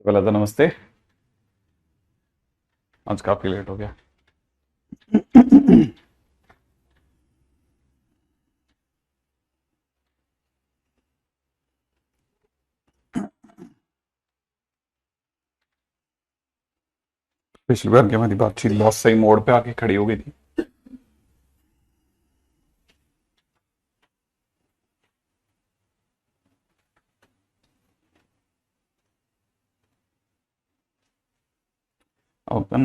बोला था नमस्ते। आज काफी लेट हो गया। पिछली बार की हमारी बातचीत बहुत सही मोड़ पे आके खड़ी हो गई थी। अपन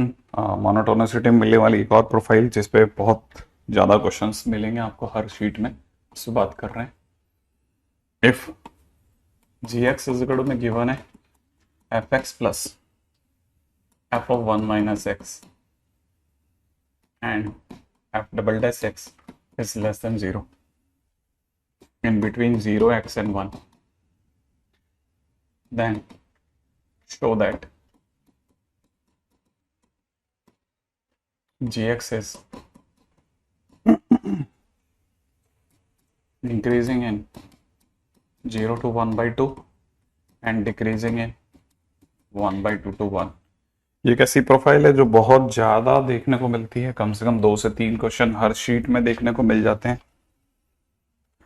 मोनोटोनिसिटी मिलने वाली एक और प्रोफाइल जिस पे बहुत ज्यादा क्वेश्चंस मिलेंगे आपको हर शीट में, उससे बात कर रहे हैं। If g x is equal to में गिवन है f x plus f of one minus x and f double dash x is less than zero in between 0 x and 1, then show that gx is increasing in 0 to 1 by 2 and decreasing in 1 by 2 to 1। ये एक ऐसी profile है जो बहुत ज्यादा देखने को मिलती है, कम से कम 2 से 3 क्वेश्चन हर शीट में देखने को मिल जाते हैं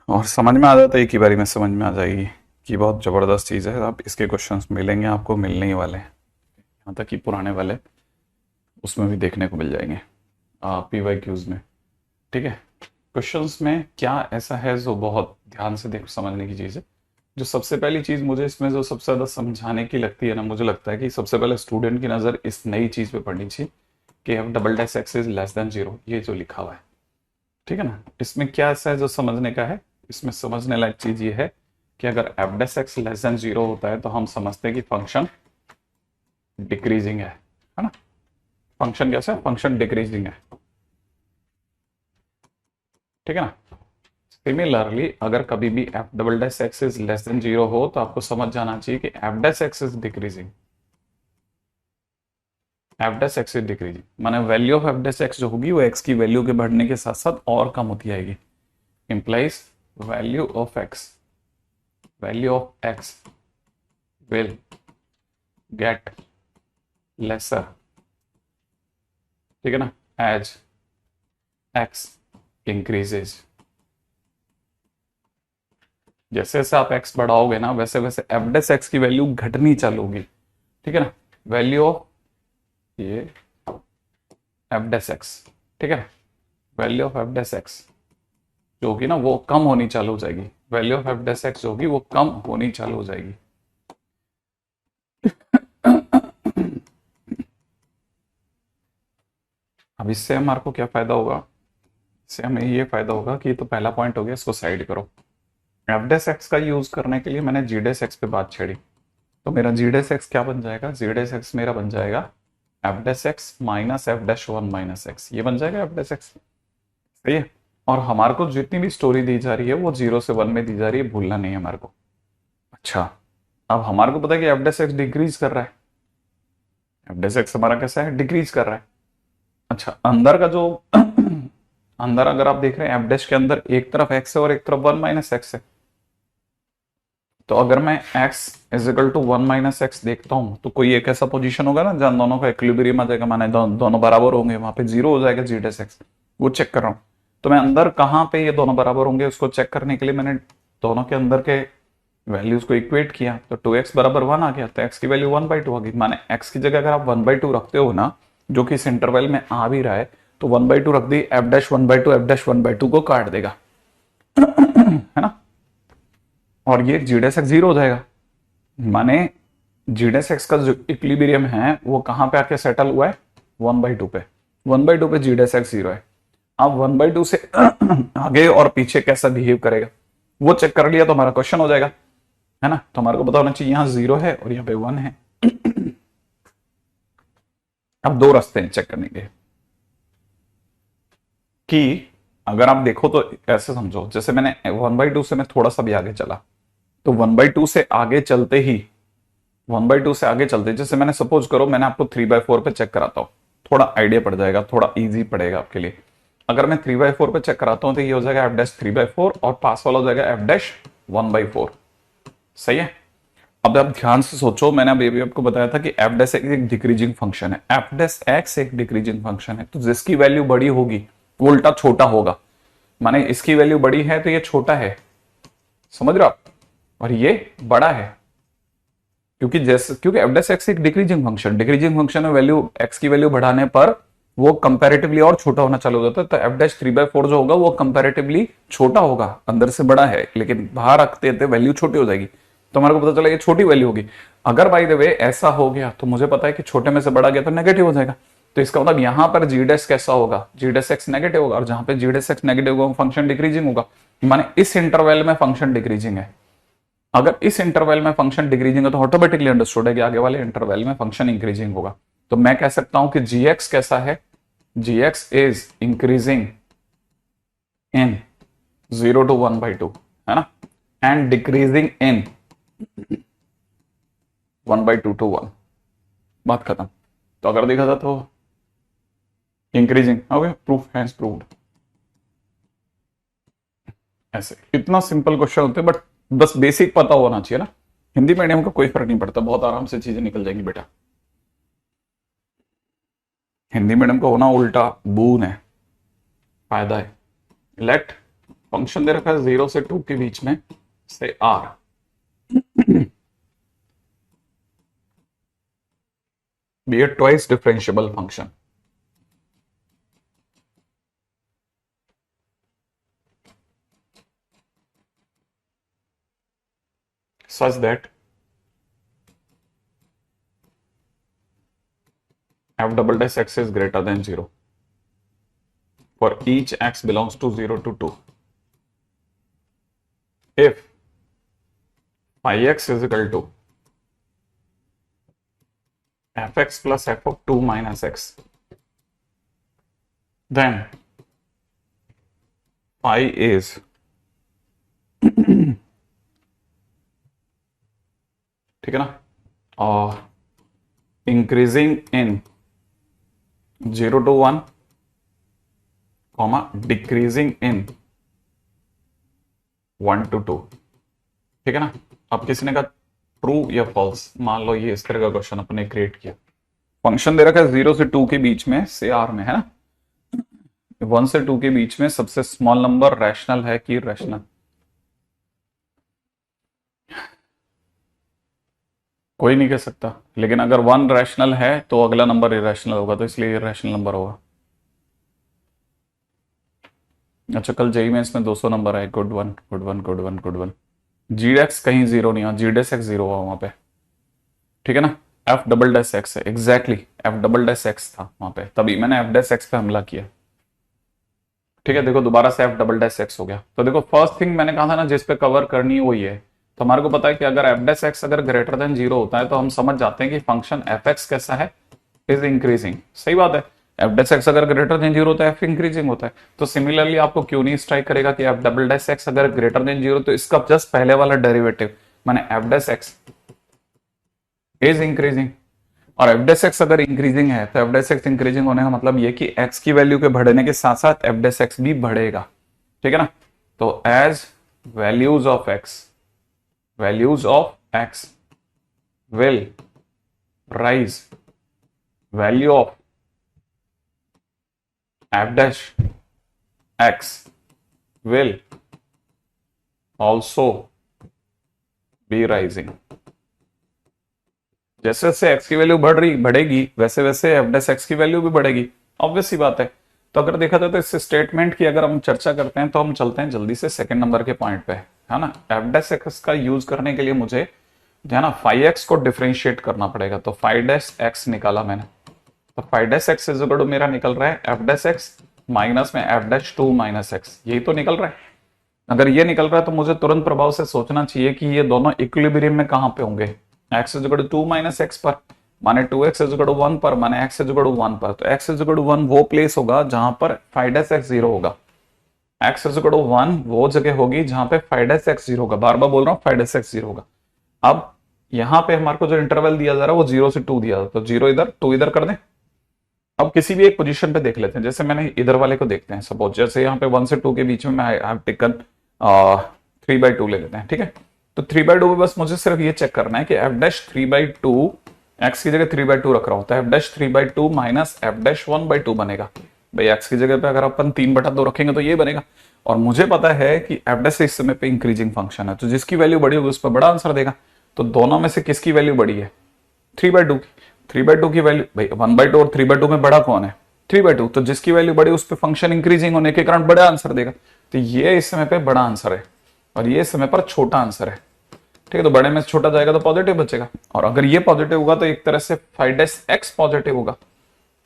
और समझ में आ जाता है, एक ही बारी में समझ में आ जाएगी कि बहुत जबरदस्त चीज है। आप इसके क्वेश्चंस मिलेंगे, आपको मिलने ही वाले हैं, यहाँ तक कि पुराने वाले उसमें भी देखने को मिल जाएंगे PYQs में। ठीक है, क्वेश्चंस में क्या ऐसा है जो बहुत ध्यान से देख समझने की चीज है। जो सबसे पहली चीज मुझे इसमें जो सबसे ज्यादा समझाने की लगती है ना, मुझे लगता है कि सबसे पहले स्टूडेंट की नजर इस नई चीज पे पड़नी चाहिए कि f double dash x is less than zero, ये जो लिखा हुआ है। ठीक है ना, इसमें क्या ऐसा है जो समझने का है। इसमें समझने लायक चीज ये है कि अगर F dash x less than zero होता है तो हम समझते हैं कि फंक्शन डिक्रीजिंग है ना। फंक्शन कैसा है, फंक्शन डिक्रीजिंग है। ठीक है ना। सिमिलरली अगर कभी भी F double dash x is less than zero हो तो आपको समझ जाना चाहिए कि F dash x is decreasing. F dash x is decreasing माने value of F dash X जो होगी वो एक्स की वैल्यू के बढ़ने के साथ साथ और कम होती आएगी। Implies value of x will get lesser. ठीक है ना, एज एक्स इंक्रीजेज। जैसे जैसे आप x बढ़ाओगे ना वैसे वैसे एफ डैश एक्स की वैल्यू घटनी चालू होगी। ठीक है ना, वैल्यू ऑफ ये एफ डैश एक्स, ठीक है, value of F dash X जो होगी ना वो कम होनी चालू हो जाएगी। Value of F dash X जो होगी वो कम होनी चालू हो जाएगी। अब इससे हमारे को क्या फायदा होगा, इससे हमें ये फायदा होगा कि तो पहला पॉइंट हो गया, इसको साइड करो। एफ डैश एक्स का यूज करने के लिए मैंने जी डैश एक्स पे बात छेड़ी, तो मेरा जी डैश एक्स क्या बन जाएगा, जी डैश एक्स मेरा बन जाएगा F dash x minus F dash one minus x, ये बन जाएगा एफ डैश एक्स। सही है। और हमारे को जितनी भी स्टोरी दी जा रही है वो 0 से 1 में दी जा रही है, भूलना नहीं है हमारे को। अच्छा, अब हमारे को पता है कि एफ डैश एक्स डिक्रीज कर रहा है, एफ डैश एक्स हमारा कैसा है, डिक्रीज कर रहा है। अच्छा, अंदर का जो अंदर अगर आप देख रहे हैं एफ डैश के अंदर एक तरफ एक्स है और एक तरफ वन माइनस एक्स है, तो अगर मैं x is equal to one minus x देखता हूं तो कोई एक ऐसा पोजीशन होगा ना जहां दोनों का इक्विलिब्रियम आ जाएगा, माने दोनों बराबर होंगे, वहां पे जीरो हो जाएगा जी डैश एक्स, वो चेक कर रहा हूं। तो मैं अंदर कहां पे ये दोनों बराबर होंगे उसको चेक करने के लिए मैंने दोनों के अंदर के वैल्यूज को इक्वेट किया, तो 2x बराबर 1 आ गया, तो x की वैल्यू 1/2 आ गई। माने x की जगह अगर आप 1/2 रखते हो ना, जो कि इस इंटरवल में आ भी रहा है, तो 1/2 रख दी, एफ डैश 1/2 एफ डैश 1/2 को काट देगा, है ना, और ये जी डैश एक्स जीरो हो जाएगा। माने जी डैश एक्स का जो इक्विलिब्रियम है वो कहां पे आके सेटल हुआ है, 1/2 पे। 1/2 पे जी डैश एक्स जीरो है। अब 1/2 से आगे और पीछे कैसा बिहेव करेगा वो चेक कर लिया तो हमारा क्वेश्चन हो जाएगा, है ना। तो हमारे को पता होना चाहिए यहाँ जीरो है और यहाँ पे 1 है। अब दो रास्ते हैं चेक करने के कि अगर आप देखो तो ऐसे समझो, जैसे मैंने 1/2 से मैं थोड़ा सा भी आगे चला, तो 1/2 से आगे चलते ही 1/2 से आगे चलते, जैसे मैंने सपोज करो मैंने आपको 3/4 पे चेक कराता हूं, थोड़ा आइडिया पड़ जाएगा, थोड़ा इजी पड़ेगा आपके लिए। अगर मैं 3/4 पे चेक कराता हूं तो ये हो जाएगा एफ डैश 3/4 और पास वाला हो जाएगा एफ डैश 1/4। सही है। अब आप ध्यान से सोचो, मैंने अभी आपको बताया था कि एफ डैश एक्स एक डिक्रीजिंग फंक्शन है, एफ डैश एक्स एक डिक्रीजिंग फंक्शन है, तो जिसकी वैल्यू बड़ी होगी वो उल्टा छोटा होगा। माने इसकी वैल्यू बड़ी है तो ये छोटा है, समझ रहे हो आप, और ये बड़ा है, क्योंकि एफ डैश एक्स एक डिक्रीजिंग फंक्शन में वैल्यू एक्स की वैल्यू बढ़ाने पर वो कंपैरेटिवली और छोटा होना चालू हो जाता है। तो एफ डैश 3/4 जो होगा वो कंपैरेटिवली छोटा होगा, अंदर से बड़ा है लेकिन बाहर रखते थे वैल्यू छोटी हो जाएगी, तो हमारे को पता चला ये छोटी वैल्यू होगी। अगर बाय द वे ऐसा हो गया तो मुझे पता है कि छोटे में से बड़ा गया तो नेगेटिव हो जाएगा। तो इसका मतलब यहां पर जी डैश कैसा होगा, जी डैश एक्स नेगेटिव होगा, और जहां पे जी डैश एक्स नेगेटिव होगा फंक्शन डिक्रीजिंग होगा। माने इस इंटरवल में फंक्शन डिक्रीजिंग है। अगर इस इंटरवल में फंक्शन डिक्रीजिंग है तो ऑटोमेटिकली अंडरस्टूड है कि आगे वाले इंटरवल में फंक्शन इंक्रीजिंग होगा। तो मैं कह सकता हूं कि जी एक्स कैसा है, G x is increasing in 0 to 1/2, है ना, एंड डिक्रीजिंग इन 1/2 to 1, बात खत्म। तो अगर देखा था तो इंक्रीजिंग हो गया, प्रूफ हैज प्रूव्ड। ऐसे इतना सिंपल क्वेश्चन होते हैं, बट बस बेसिक पता होना चाहिए ना। हिंदी मीडियम का कोई फर्क नहीं पड़ता, बहुत आराम से चीजें निकल जाएंगी बेटा। हिंदी मीडियम का होना उल्टा बून है, फायदा है। लेट फंक्शन दे रखा है 0 से 2 के बीच में से R, be a twice differentiable function such that f double dash x is greater than 0 for each x belongs to 0 to 2 if phi x is equal to fx plus f of 2 minus x, then phi is ठीक है ना, और increasing in 0 to 1 comma decreasing in 1 to 2, ठीक है ना। अब किसी ने कहा ट्रू या फॉल्स, मान लो ये इस तरह का क्वेश्चन अपने क्रिएट किया, फंक्शन दे रखा है 0 से 2 के बीच में से आर में, है ना, 1 से 2 के बीच में सबसे स्मॉल नंबर रैशनल है कि इरैशनल, कोई नहीं कह सकता, लेकिन अगर 1 रैशनल है तो अगला नंबर इरैशनल होगा, तो इसलिए इरैशनल नंबर होगा। अच्छा, कल जेई में इसमें 200 नंबर आए, good one good one good one good one. G डेक्स कहीं जीरो नहीं हुआ, जी डेस एक्स जीरो हुआ वहां पे, ठीक है ना। एफ डबल डेस एक्स है, exactly F double dash x था वहां पे, तभी मैंने एफ डेस एक्स पे हमला किया, ठीक है। देखो दोबारा से एफ डबल डेस एक्स हो गया। तो देखो फर्स्ट थिंग मैंने कहा था ना जिस पे कवर करनी है वही है। तो हमारे को पता है कि अगर एफ डेस एक्स अगर ग्रेटर देन 0 होता है तो हम समझ जाते हैं कि फंक्शन एफ एक्स कैसा है, इज इंक्रीजिंग, सही बात है। एफ डेस एक्स अगर ग्रेटर देन 0 होता है एफ इंक्रीजिंग होता है। तो सिमिलरली आपको क्यों नहीं स्ट्राइक करेगा कि एफ डबल डेस एक्स अगर ग्रेटर देन 0 तो इसका जस्ट पहले वाला डेरिवेटिव माने f dash x is increasing, और एफ डेस एक्स अगर इंक्रीजिंग है तो एफ डेस एक्स इंक्रीजिंग होने का मतलब ये कि एक्स की वैल्यू के बढ़ने के साथ साथ एफ डेस एक्स भी बढ़ेगा, ठीक है ना। तो as values of x will rise, value of F dash x will also be rising. जैसे जैसे एक्स की वैल्यू बढ़ेगी वैसे वैसे एफ डैश एक्स की वैल्यू भी बढ़ेगी, ऑब्वियस सी बात है। तो अगर देखा जाए तो इस स्टेटमेंट की अगर हम चर्चा करते हैं तो हम चलते हैं जल्दी से सेकंड नंबर के पॉइंट पे, है ना। एफ डैश एक्स का यूज करने के लिए मुझे जो है ना फाई एक्स को डिफरेंशिएट करना पड़ेगा। तो फाई डैश एक्स निकाला मैंने, तो phi dash x is equal to मेरा निकल रहा है एफ डैश एक्स माइनस में एफ डैश 2 माइनस एक्स, यही तो निकल रहा है। अगर ये निकल रहा है तो मुझे तुरंत प्रभाव से सोचना चाहिए कि ये दोनों इक्विलिब्रियम में कहां पे होंगे, x is equal to 2 minus x पर, माने 2x इज इक्वल टू 1 पर, माने x इज इक्वल टू 1 पर। तो x इज इक्वल टू 1 वो प्लेस होगा जहां पर फाई डैश एक्स 0 होगा, x इज इक्वल टू 1 वो जगह होगी जहां पे फाई डैश एक्स 0 होगा। बार बार बोल रहा हूं फाई डैश एक्स 0 होगा। अब यहां पे हमारे को जो इंटरवल दिया जा रहा है वो 0 से 2 दिया था, तो 0 इधर 2 इधर कर दें। अब किसी भी एक पोजीशन पे देख लेते हैं, जैसे मैंने इधर वाले को देखते हैं, सपोज जैसे यहाँ पे 1 से 2 के बीच में मैं आई हैव टेकन 3/2 ले लेते हैं, ठीक है। तो 3/2 में बस मुझे सिर्फ ये चेक करना है कि एफ डैश 3/2, एक्स की जगह 3/2 रख रहा हूं तो F dash 3/2 minus F dash 1/2 बनेगा। भाई एक्स की जगह पे अगर अपन 3/2 रखेंगे तो ये बनेगा। और मुझे पता है कि एफ डैश इस समय पे इंक्रीजिंग फंक्शन है, तो जिसकी वैल्यू बड़ी होगी उस पर बड़ा आंसर देगा। तो दोनों में से किसकी वैल्यू बड़ी है? 3/2 की। 3/2 की वैल्यू, भाई 1/2 और 3/2 में बड़ा कौन है? 3/2। तो जिसकी वैल्यू बड़ी उस पर फंक्शन इंक्रीजिंग होने के कारण बड़ा आंसर देगा। तो ये इस समय पे बड़ा आंसर है और ये समय पर छोटा आंसर है। ठीक है, तो बड़े में से छोटा जाएगा तो पॉजिटिव बचेगा। और अगर ये पॉजिटिव होगा तो एक तरह से 5x पॉजिटिव होगा,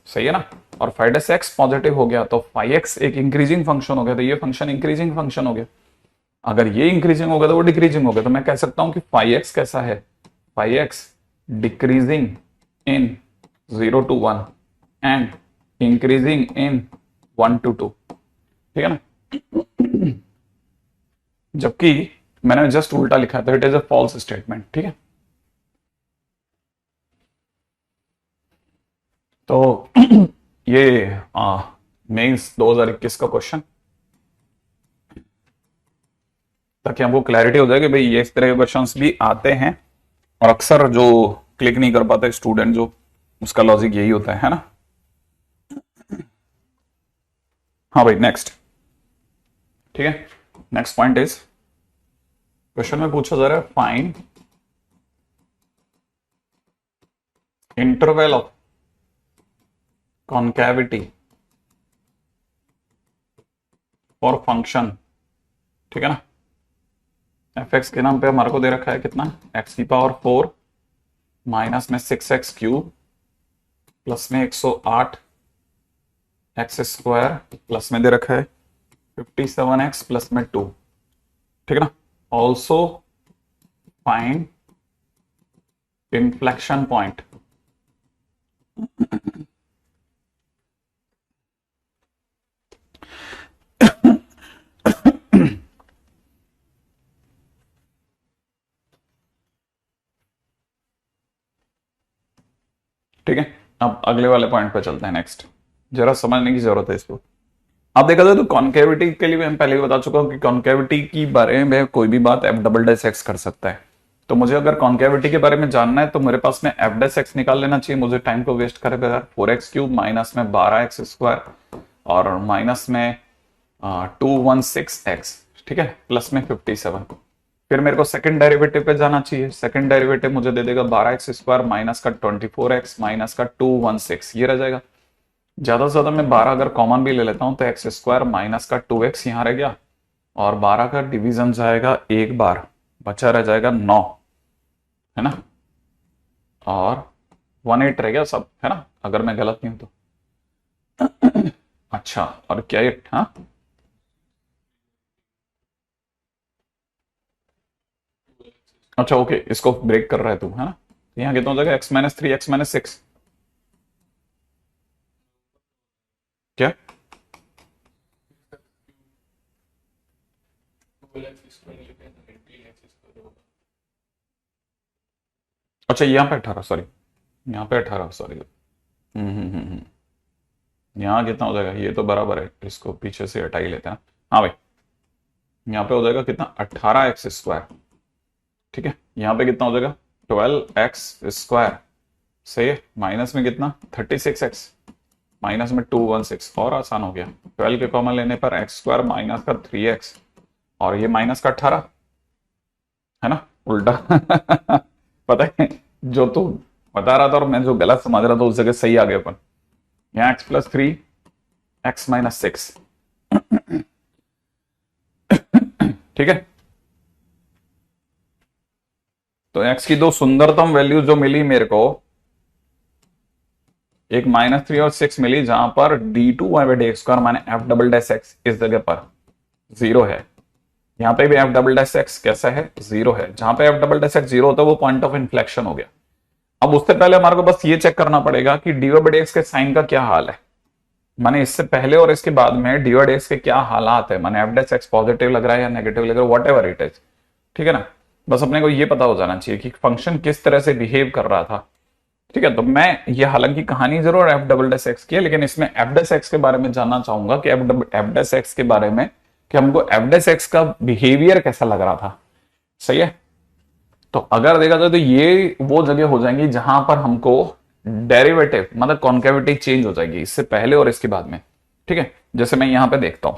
सही है ना। और 5x पॉजिटिव हो गया तो 5x एक इंक्रीजिंग फंक्शन हो गया, तो ये फंक्शन इंक्रीजिंग फंक्शन हो गया। अगर ये इंक्रीजिंग होगा तो वो डिक्रीजिंग हो गया। तो मैं कह सकता हूं कि 5x कैसा है? 5x decreasing in 0 to 1 and increasing in 1 to 2। ठीक है ना। जबकि मैंने जस्ट उल्टा लिखा था, it is a false statement. ठीक है, तो ये मेंस 2021 का क्वेश्चन, ताकि हमको क्लैरिटी हो जाए कि भाई ये इस तरह के क्वेश्चंस भी आते हैं। और अक्सर जो क्लिक नहीं कर पाते स्टूडेंट, जो उसका लॉजिक यही होता है ना। हाँ भाई, नेक्स्ट। ठीक है, नेक्स्ट पॉइंट इज, क्वेश्चन में पूछा जा रहा है find interval of concavity for function. ठीक है ना। एफ एक्स के नाम पे हमारे को दे रखा है कितना? x⁴ माइनस में 6x³ प्लस में 108 x² प्लस में दे रखा है 57x प्लस में 2। ठीक है ना। Also find inflection point. ठीक है, अब अगले वाले पॉइंट पे चलते हैं। नेक्स्ट जरा समझने की जरूरत है इसको। आप देखा जाए तो कॉन्केविटी के लिए मैं पहले ही बता चुका हूं कि कॉन्केविटी की बारे में कोई भी बात f∬x कर सकता है। तो मुझे अगर कॉन्केविटी के बारे में जानना है तो मेरे पास में f∬x निकाल लेना चाहिए। मुझे टाइम को वेस्ट करे बगैर 4x³ माइनस में 12x² और माइनस में 216x। ठीक है, प्लस में 57। फिर मेरे को सेकंड डेरिवेटिव पे जाना चाहिए। सेकंड डेरिवेटिव मुझे दे देगा 12x² माइनस का 24x माइनस का 216, ये रह जाएगा। ज्यादा से ज्यादा मैं 12 अगर कॉमन भी ले लेता हूं तो x² माइनस का 2x यहां रह गया और 12 का डिवीजन जाएगा एक बार, बचा रह जाएगा 9, है ना। और 18 रह गया सब, है ना, अगर मैं गलत नहीं हूं तो। अच्छा, और क्या ये, हाँ अच्छा ओके, इसको ब्रेक कर रहा है तू, है ना। तो यहाँ कितना हो जाएगा? x-3 x-6। क्या? अच्छा यहाँ पे 18, सॉरी यहाँ पे 18, सॉरी। यहाँ कितना हो जाएगा? ये तो बराबर है, इसको पीछे से हटा ही लेते हैं। हाँ भाई, यहाँ पे हो जाएगा कितना? 18x²। ठीक है, यहाँ पे कितना हो जाएगा? 12x²। सही है, माइनस में कितना? 36x माइनस में 216। और आसान हो गया, 12 के कॉमन लेने पर x² माइनस का 3x और ये माइनस का 18, है ना, उल्टा। पता है, जो तू बता रहा था और मैं जो गलत समझ रहा था उस जगह सही आ गया अपन। यहाँ x+3 x-6। ठीक है, तो x की दो सुंदरतम वैल्यू जो मिली मेरे को, एक -3 और 6 मिली, जहां पर d2/dx² माने f∬x इस जगह पर 0 है। यहां पे भी f∬x कैसा है? 0 है। जहां पे f∬x 0 होता है वो पॉइंट ऑफ इन्फ्लेक्शन हो गया। अब उससे पहले हमारे को बस ये चेक करना पड़ेगा कि dy/dx के साइन का क्या हाल है, माने इससे पहले और इसके बाद में dy/dx के क्या हालात है, माने f∬x पॉजिटिव लग रहा है या नेगेटिव लग रहा है, वॉट एवर इट इज। ठीक है ना, बस अपने को ये पता हो जाना चाहिए कि फंक्शन किस तरह से बिहेव कर रहा था। ठीक है, तो मैं ये हालांकि कहानी जरूर f∬x की है, लेकिन इसमें f∬x के बारे में जानना चाहूंगा कि f∬x के बारे में कि हमको f∬x का बिहेवियर कैसा लग रहा था। सही है, तो अगर देखा जाए तो ये वो जगह हो जाएंगी जहां पर हमको डेरिवेटिव मतलब कॉन्केविटी चेंज हो जाएगी, इससे पहले और इसके बाद में। ठीक है, जैसे मैं यहां पे देखता हूं,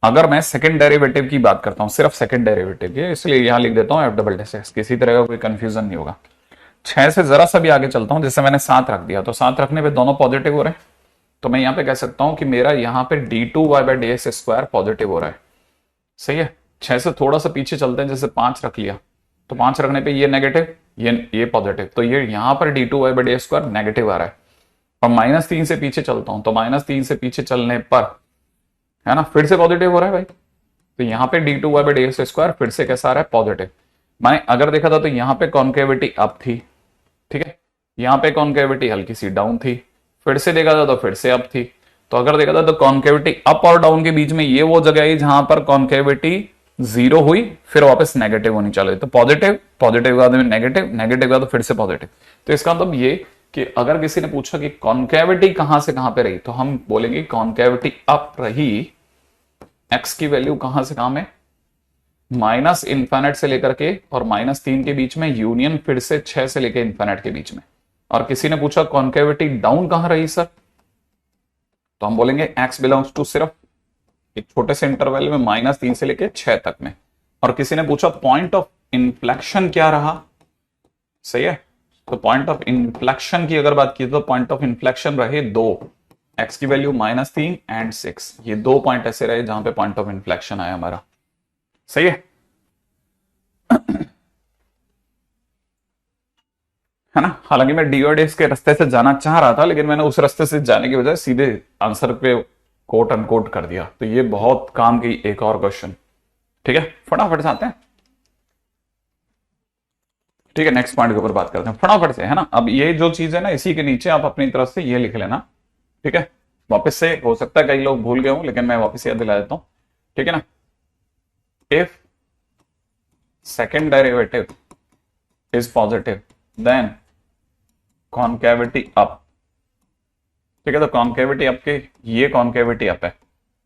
अगर मैं सेकंड डेरिवेटिव की बात करता हूं, सिर्फ सेकंड डेरिवेटिव की, इसलिए यहां लिख देता हूं एफ डबल डैश एक्स, किसी तरह का कोई कंफ्यूजन नहीं होगा। 6 से जरा सा भी आगे चलता हूं, जैसे मैंने 7 रख दिया, तो 7 रखने पे दोनों पॉजिटिव हो रहे हैं, तो मैं यहां पे कह सकता हूं कि मेरा यहां पे d2y/dx² पॉजिटिव हो रहा है। सही है। 6 से थोड़ा सा पीछे चलते हैं, जैसे 5 रख लिया, तो 5 रखने पे ये नेगेटिव, ये पॉजिटिव, तो ये यहां पर d2y/dx² नेगेटिव आ रहा है। और -3 से पीछे चलता हूं, तो -3 से पीछे चलने पर है ना फिर से पॉजिटिव हो रहा है भाई, तो यहां पे d2y/dx² फिर से कैसा आ रहा है, पॉजिटिव। माने अगर देखा था तो यहां पे कॉन्केविटी अप थी, ठीक है, यहां पे कॉन्केविटी हल्की सी डाउन थी, फिर से देखा था तो फिर से अप थी। तो अगर देखा था तो कॉन्केविटी अप और डाउन के बीच में ये वो जगह है जहां पर कॉन्केविटी जीरो हुई, फिर वापस नेगेटिव होनी चालू हुई, तो पॉजिटिव, पॉजिटिव के बाद में नेगेटिव, नेगेटिव का तो फिर से पॉजिटिव। तो इसका मतलब ये कि अगर किसी ने पूछा कि कॉन्केविटी कहां से कहां पे रही, तो हम बोलेंगे कॉन्केविटी अप रही, एक्स की वैल्यू कहां से कहां में, माइनस इन्फाइनाइट से लेकर के और -3 के बीच में, यूनियन फिर से 6 से लेकर इन्फाइनाइट के बीच में। और किसी ने पूछा कॉन्केविटी डाउन कहां रही सर, तो हम बोलेंगे एक्स बिलोंग्स टू सिर्फ एक छोटे से इंटरवल में -3 से लेकर 6 तक में। और किसी ने पूछा पॉइंट ऑफ इन्फ्लेक्शन क्या रहा, सही है, तो पॉइंट ऑफ इन्फ्लेक्शन की अगर बात की तो पॉइंट ऑफ इन्फ्लेक्शन रहे 2, एक्स की वैल्यू -3 एंड 6, ये 2 पॉइंट ऐसे रहे जहां पे पॉइंट ऑफ इन्फ्लेक्शन आया हमारा। सही है ना। हालांकि मैं डीओडेक्स के रास्ते से जाना चाह रहा था, लेकिन मैंने उस रास्ते से जाने की बजाय सीधे आंसर पे कोट अनकोट कर दिया, तो ये बहुत काम की एक और क्वेश्चन। ठीक है, फटाफट से आते हैं। ठीक है, नेक्स्ट पॉइंट के ऊपर बात करते हैं फटाफट से, है ना। अब ये जो चीज है ना, इसी के नीचे आप अपनी तरफ से ये लिख लेना। ठीक है, वापस से, हो सकता है कई लोग भूल गए हों, लेकिन मैं वापस याद दिला देता हूं। ठीक है ना, if second derivative is positive then concavity up. ठीक है, तो कॉन्केविटी अप के, ये कॉन्केविटी अप है,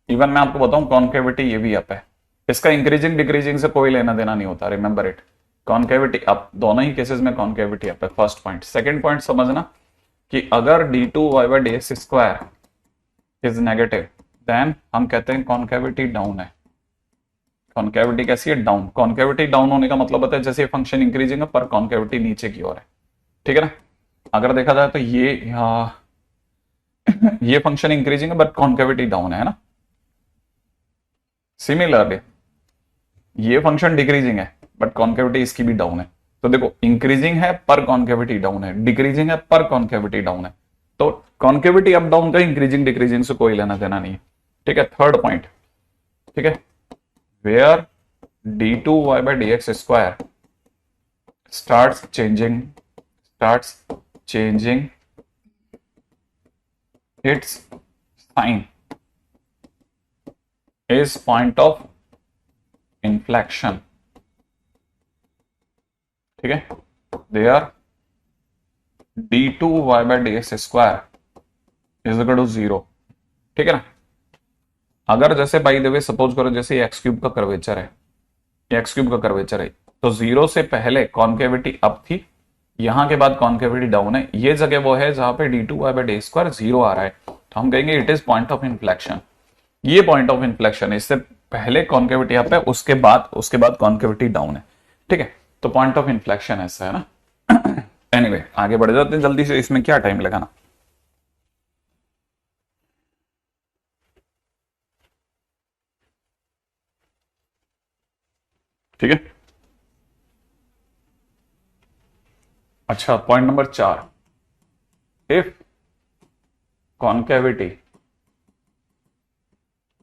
इवन मैं आपको बताऊं कॉन्केविटी ये भी अप है, इसका इंक्रीजिंग डिक्रीजिंग से कोई लेना देना नहीं होता, रिमेंबर इट। कॉन्केविटी अप, दोनों ही केसेस में कॉन्केविटी अप है, फर्स्ट पॉइंट। सेकंड पॉइंट समझना कि अगर d2y/dx² इज नेगेटिव देन हम कहते हैं कॉन्केविटी डाउन है। कॉन्केविटी कैसी है, डाउन। कॉन्केविटी डाउन होने का मतलब होता है जैसे फंक्शन इंक्रीजिंग है पर कॉन्केविटी नीचे की ओर है। ठीक है ना, अगर देखा जाए तो ये फंक्शन इंक्रीजिंग है बट कॉन्केविटी डाउन है ना। सिमिलरली ये फंक्शन डिक्रीजिंग है बट कॉन्केविटी इसकी भी डाउन है। तो देखो, इंक्रीजिंग है पर कॉन्केविटी डाउन है, डिक्रीजिंग है पर कॉन्केविटी डाउन है, तो कॉन्केविटी अप डाउन का इंक्रीजिंग डिक्रीजिंग से कोई लेना देना नहीं है। ठीक है, थर्ड पॉइंट। ठीक है, where d2y/dx² starts changing its sign is point of inflection। ठीक है, there d2y/dx² is equal to 0। ठीक है ना, अगर जैसे बाई द वे सपोज करो जैसे एक्स क्यूब का कर्वेचर है, एक्स क्यूब का कर्वेचर है, तो 0 से पहले कॉन्केविटी अप थी, यहां के बाद कॉन्केविटी डाउन है, ये जगह वो है जहां पे d2y/dx² 0 आ रहा है, तो हम कहेंगे it is point of inflection. ये पॉइंट ऑफ इन्फ्लेक्शन है, इससे पहले कॉन्केविटी अप है, उसके बाद कॉन्केविटी डाउन है। ठीक है, तो पॉइंट ऑफ इन्फ्लेक्शन ऐसा है ना। एनीवे आगे बढ़ जाते हैं जल्दी से, इसमें क्या टाइम लगाना। ठीक है, अच्छा point number 4, if concavity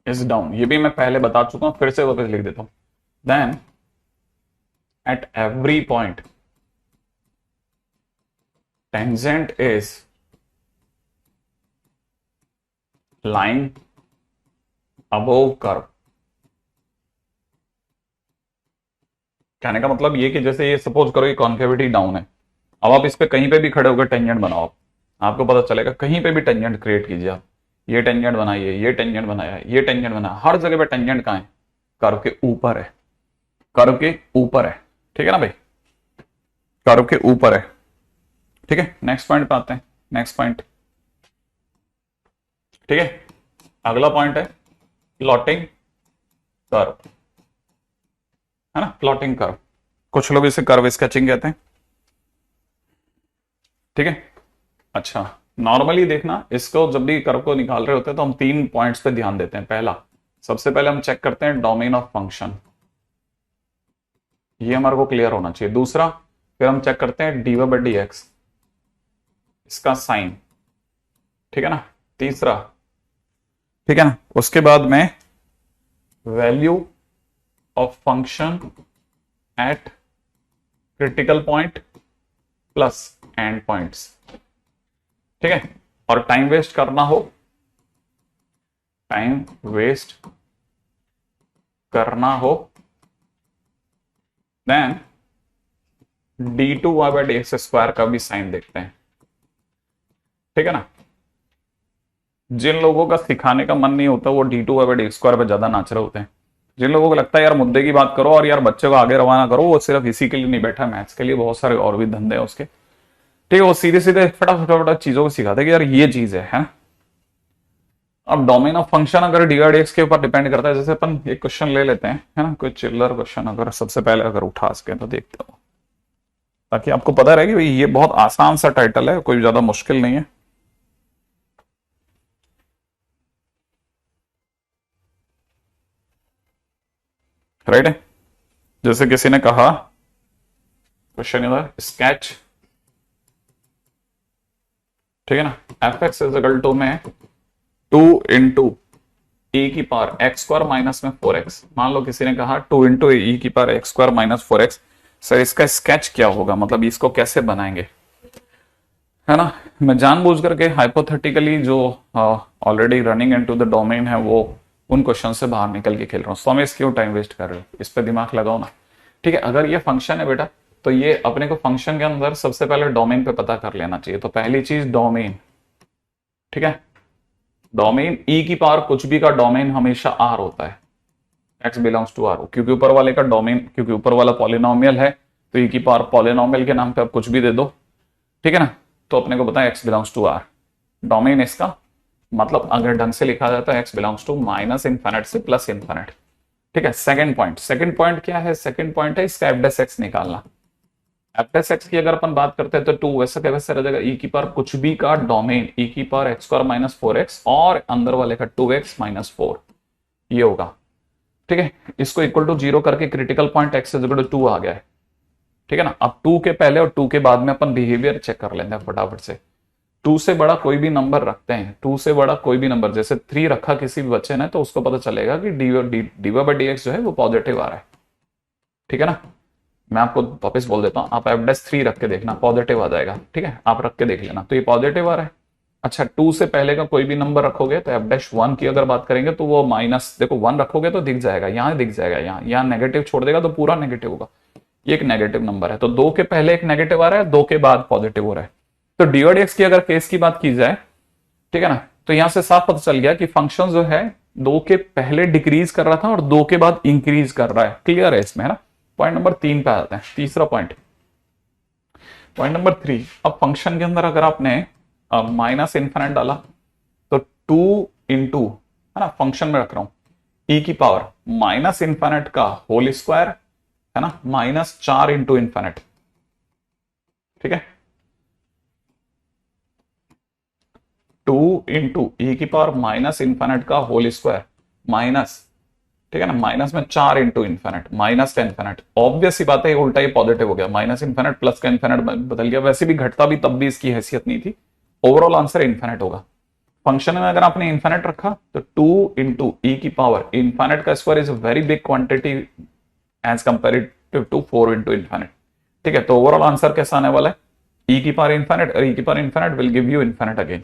is down, ये भी मैं पहले बता चुका हूं, फिर से वापस लिख देता हूं, then at every point tangent is line above curve. कहने का मतलब ये कि जैसे ये सपोज करो ये कॉन्केविटी डाउन है, अब आप इस पे कहीं पे भी खड़े होकर टेंजेंट बनाओ, आपको पता चलेगा, कहीं पे भी टेंजेंट क्रिएट कीजिए आप, ये टेंजेंट बनाइए, ये टेंजेंट बनाया, ये टेंजेंट बनाया, हर जगह पे टेंजेंट कहां है, कर्व के ऊपर है, कर्व के ऊपर है। ठीक है ना भाई, कर्व के ऊपर है। ठीक है, नेक्स्ट पॉइंट पे आते हैं। नेक्स्ट पॉइंट, ठीक है, अगला पॉइंट है प्लॉटिंग कर्व, है ना, प्लॉटिंग कर्व। कुछ लोग इसे कर्व स्केचिंग कहते हैं। ठीक है, अच्छा, नॉर्मली देखना, इसको जब भी कर्व को निकाल रहे होते हैं तो हम 3 पॉइंट्स पे ध्यान देते हैं। पहला, सबसे पहले हम चेक करते हैं डोमेन ऑफ फंक्शन, ये हमारे को क्लियर होना चाहिए। दूसरा, फिर हम चेक करते हैं dy बाई डी एक्स, इसका साइन, ठीक है ना। तीसरा, ठीक है ना, उसके बाद में value of function at critical point plus and points. ठीक है, और टाइम वेस्ट करना हो, टाइम वेस्ट करना हो, then d2y by d x square का भी साइन देखते हैं। ठीक है ना, जिन लोगों का सिखाने का मन नहीं होता वो d2y by d x square पर ज्यादा नाच रहे होते हैं। जिन लोगों को लगता है यार मुद्दे की बात करो और यार बच्चे को आगे रवाना करो, वो सिर्फ इसी के लिए नहीं बैठा, मैथ्स के लिए बहुत सारे और भी धंधे हैं उसके। ठीक है, वो सीधे सीधे फटाफट चीजों को सिखाते कि यार ये चीज है ना। अब डोमेन ऑफ फंक्शन अगर डी एक्स के ऊपर डिपेंड करता है, जैसे अपन एक क्वेश्चन ले लेते हैं, है ना, कोई चिल्लर क्वेश्चन अगर सबसे पहले अगर उठा सके तो देखते हो, ताकि आपको पता रहे कि भाई ये बहुत आसान सा टाइटल है, कोई ज्यादा मुश्किल नहीं है। राइट है, जैसे किसी ने कहा क्वेश्चन इधर स्केच, ठीक है ना, f x is equal to में 2 इंटू e की पावर एक्स स्क्वायर माइनस में 4x। मान लो किसी ने कहा 2 इंटू ई की power x square minus 4x, sir इसका स्केच क्या होगा, मतलब इसको कैसे बनाएंगे, है ना। मैं जानबूझ करके हाइपोथेटिकली जो already running into the domain है वो उन क्वेश्चन से बाहर निकल के खेल रहा हूं। तो मैं क्यों टाइम वेस्ट कर रहे हो, इस पे दिमाग लगाओ ना। ठीक है, अगर ये फंक्शन है बेटा, तो ये अपने को फंक्शन के अंदर सबसे पहले डोमेन पे पता कर लेना चाहिए। तो पहली चीज डोमेन, ठीक है, डोमेन ई की पावर कुछ भी का डोमेन हमेशा आर होता है, एक्स बिलोंग्स टू आर, क्योंकि ऊपर वाले का डोमेन, क्योंकि ऊपर वाला पॉलिनोमियल है तो ई की पावर पॉलिनोमियल के नाम पे आप कुछ भी दे दो। ठीक है ना, तो अपने को पता है x belongs to R, domain इसका मतलब अगर ढंग से लिखा जाता है x belongs to minus infinite से प्लस इन्फिनिट। ठीक है, सेकंड पॉइंट, सेकंड पॉइंट क्या है, सेकंड पॉइंट है इसका एफ डेस एक्स निकालना। एफ डेस एक्स की अगर अपन बात करते हैं तो 2 वैसा क्या वैसा रह जाएगा, ई की पावर कुछ भी का डोमेन ई की power x square minus 4x और अंदर वाले का 2x माइनस 4, ये होगा। ठीक है, इसको इक्वल टू 0 करके critical point x equal to 2 आ गया है। ठीक है ना, अब 2 के पहले और 2 के बाद में अपन बिहेवियर चेक कर लेते हैं फटाफट से। 2 से बड़ा कोई भी नंबर रखते हैं, 2 से बड़ा कोई भी नंबर, जैसे 3 रखा किसी भी बच्चे ने, तो उसको पता चलेगा कि dy बाई डी एक्स जो है वो पॉजिटिव आ रहा है। ठीक है ना, मैं आपको वापस बोल देता हूं, आप एफ डैश 3 रख के देखना, पॉजिटिव आ जाएगा। ठीक है, आप रख के देख लेना, तो ये पॉजिटिव आ रहा है। अच्छा, 2 से पहले का कोई भी नंबर रखोगे तो एफ डैश 1 की अगर बात करेंगे तो वो माइनस, देखो 1 रखोगे तो दिख जाएगा, यहां दिख जाएगा, यहाँ नेगेटिव छोड़ देगा तो पूरा नेगेटिव होगा, ये एक नेगेटिव नंबर है। तो 2 के पहले एक नेगेटिव आ रहा है, 2 के बाद पॉजिटिव हो रहा है। तो डी और एक्स की अगर केस की बात की जाए, ठीक है ना, तो यहां से साफ पता चल गया कि फंक्शन जो है 2 के पहले डिक्रीज कर रहा था और 2 के बाद इंक्रीज कर रहा है। क्लियर है इसमें, है ना। पॉइंट नंबर 3 पे आते हैं, तीसरा पॉइंट, पॉइंट नंबर 3। अब फंक्शन के अंदर अगर आपने माइनस इन्फिनिट डाला तो 2 इंटू, है ना, फंक्शन में रख रहा हूं ई की पावर माइनस इन्फिनिट का होल स्क्वायर, है ना, माइनस 4 इंटू इन्फिनिट। ठीक है, 2 इंटू ई की पावर माइनस इन्फिनिट का होल स्क्वायर माइनस, ठीक है ना, माइनस में 4 इंटू इन्फिनिट माइनस का इन्फिनिट। ऑब्वियस ही बात है, उल्टा ही पॉजिटिव हो गया, माइनस इन्फिनिट प्लस का इन्फिनिट बदल गया। वैसे भी घटता भी तब भी इसकी हैसियत नहीं थी, ओवरऑल आंसर इन्फिनिट होगा। फंक्शन में अगर आपने इन्फिनिट रखा तो 2 इंटू ई की पावर इन्फिनिट का square is very big quantity as comparative to 4 into infinite. ठीक है, तो ओवरऑल आंसर कैसा आने वाला है, ई की पावर इन्फिनिट, और ई की power infinite will give you infinite again.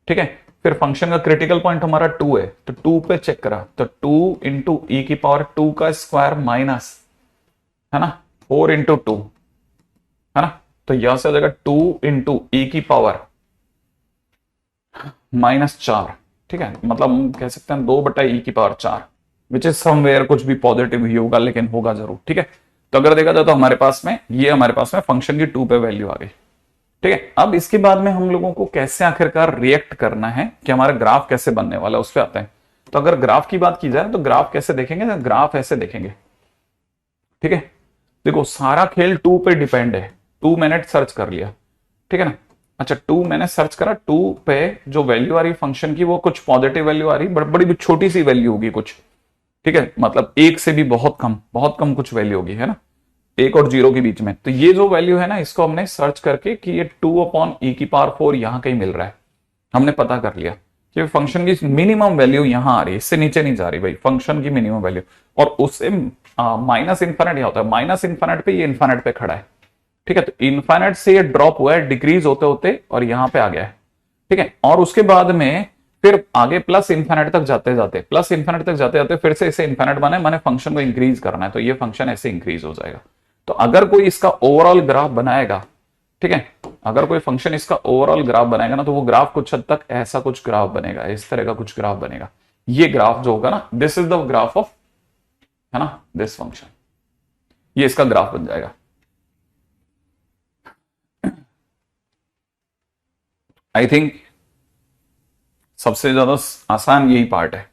ठीक है, फिर फंक्शन का क्रिटिकल पॉइंट हमारा 2 है, तो 2 पे चेक करा तो 2 इंटू ई की पावर 2 का स्क्वायर माइनस, है ना, 4 इंटू 2, है ना, तो यहां से आ जाएगा 2 इंटू ई की पावर माइनस 4। ठीक है, मतलब हम कह सकते हैं 2 बटा ई की पावर 4, विच इज समवेयर कुछ भी पॉजिटिव ही होगा, लेकिन होगा जरूर। ठीक है, तो अगर देखा जाए तो हमारे पास में फंक्शन की 2 पे वैल्यू आ गई। ठीक है, अब इसके बाद में हम लोगों को कैसे आखिरकार रिएक्ट करना है कि हमारा ग्राफ कैसे बनने वाला है, उस पर आते हैं। तो अगर ग्राफ की बात की जाए तो ग्राफ कैसे देखेंगे, तो ग्राफ ऐसे देखेंगे। ठीक है, देखो सारा खेल 2 पे डिपेंड है। 2 मैंने सर्च कर लिया, ठीक है ना। अच्छा 2 मैंने सर्च करा, 2 पे जो वैल्यू आ रही फंक्शन की वो कुछ पॉजिटिव वैल्यू आ रही, बड़ी छोटी सी वैल्यू होगी कुछ। ठीक है, मतलब 1 से भी बहुत कम कुछ वैल्यू होगी, है ना, 1 और 0 के बीच में। तो ये जो वैल्यू है ना, इसको हमने सर्च करके कि ये 2/e⁴ यहां कहीं मिल रहा है, हमने पता कर लिया कि फंक्शन की मिनिमम वैल्यू यहां आ रही है, इससे नीचे नहीं जा रही भाई, फंक्शन की मिनिमम वैल्यू। और उससे माइनस इन्फाइनाइट यहां होता है, माइनस इन्फाइनाइट पे ये इन्फाइनाइट पे खड़ा है। ठीक है, तो इन्फाइनाइट से ये ड्रॉप हुआ है, डिक्रीज होते होते और यहां पे आ गया है। ठीक है, और उसके बाद में फिर आगे प्लस इन्फाइनाइट तक जाते जाते फिर से इसे इन्फाइनाइट बना है, मैंने फंक्शन को इंक्रीज करना है, तो ये फंक्शन ऐसे इंक्रीज हो जाएगा। तो अगर कोई इसका ओवरऑल ग्राफ बनाएगा, ठीक है, अगर कोई फंक्शन इसका ओवरऑल ग्राफ बनाएगा ना, तो वो ग्राफ कुछ हद तक ऐसा कुछ ग्राफ बनेगा, इस तरह का कुछ ग्राफ बनेगा। ये ग्राफ जो होगा ना, this is the graph of, है ना, दिस फंक्शन, ये इसका ग्राफ बन जाएगा। आई थिंक सबसे ज्यादा आसान यही पार्ट है।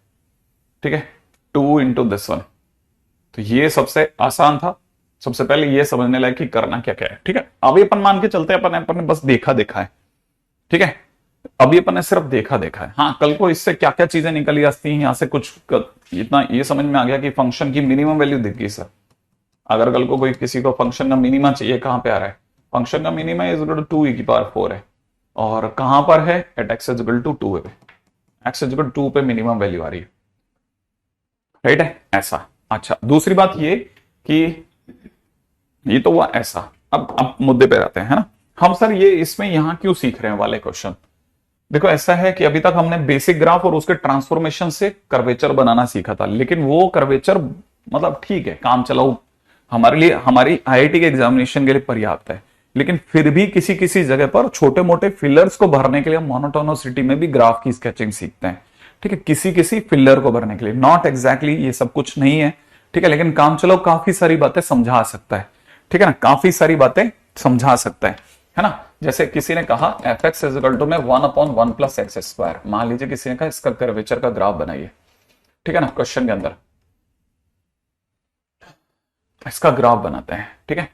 ठीक है, 2 इंटू दिस वन, तो ये सबसे आसान था। सबसे पहले ये समझने लायक कि करना क्या क्या है। ठीक है, अभी अपन मान के चलते हैं, अपन ने बस देखा है। ठीक है, अभी अपन ने सिर्फ देखा है। हाँ, कल को इससे क्या क्या चीजें निकली आती हैं, यहां से कुछ इतना ये समझ में आ गया कि फंक्शन की मिनिमम वैल्यू दिख गई सर। अगर कल को कोई किसी को फंक्शन का मिनिमा चाहिए, कहां पे आ रहा है, फंक्शन का minima is equal to 2e⁴ है, और कहां पर है, at x is equal to 2 पे, x इज इक्वल टू 2 पे मिनिमम वैल्यू आ रही है। राइट है ऐसा। अच्छा, दूसरी बात ये कि ये तो हुआ ऐसा। अब मुद्दे पे आते हैं, है ना। हम सर ये इसमें यहां क्यों सीख रहे हैं वाले क्वेश्चन। देखो ऐसा है कि अभी तक हमने बेसिक ग्राफ और उसके ट्रांसफॉर्मेशन से कर्वेचर बनाना सीखा था, लेकिन वो कर्वेचर मतलब ठीक है, काम चलाऊ हमारे लिए, हमारी आईआईटी के एग्जामिनेशन के लिए पर्याप्त है। लेकिन फिर भी किसी किसी जगह पर छोटे मोटे फिलर्स को भरने के लिए मोनोटोनोसिटी में भी ग्राफ की स्केचिंग सीखते हैं। ठीक है, किसी किसी फिलर को भरने के लिए, नॉट एग्जैक्टली ये सब कुछ नहीं है। ठीक है, लेकिन काम चलाओ काफी सारी बातें समझा सकता है। ठीक है ना, काफी सारी बातें समझा सकता है ना। जैसे किसी ने कहा f(x) इज इक्वल टू में 1/1 प्लस एक्स स्क्वायर, मान लीजिए किसी ने कहा इसका कर्वेचर का ग्राफ बनाइए। ठीक है ना, क्वेश्चन के अंदर इसका ग्राफ बनाते हैं। ठीक है,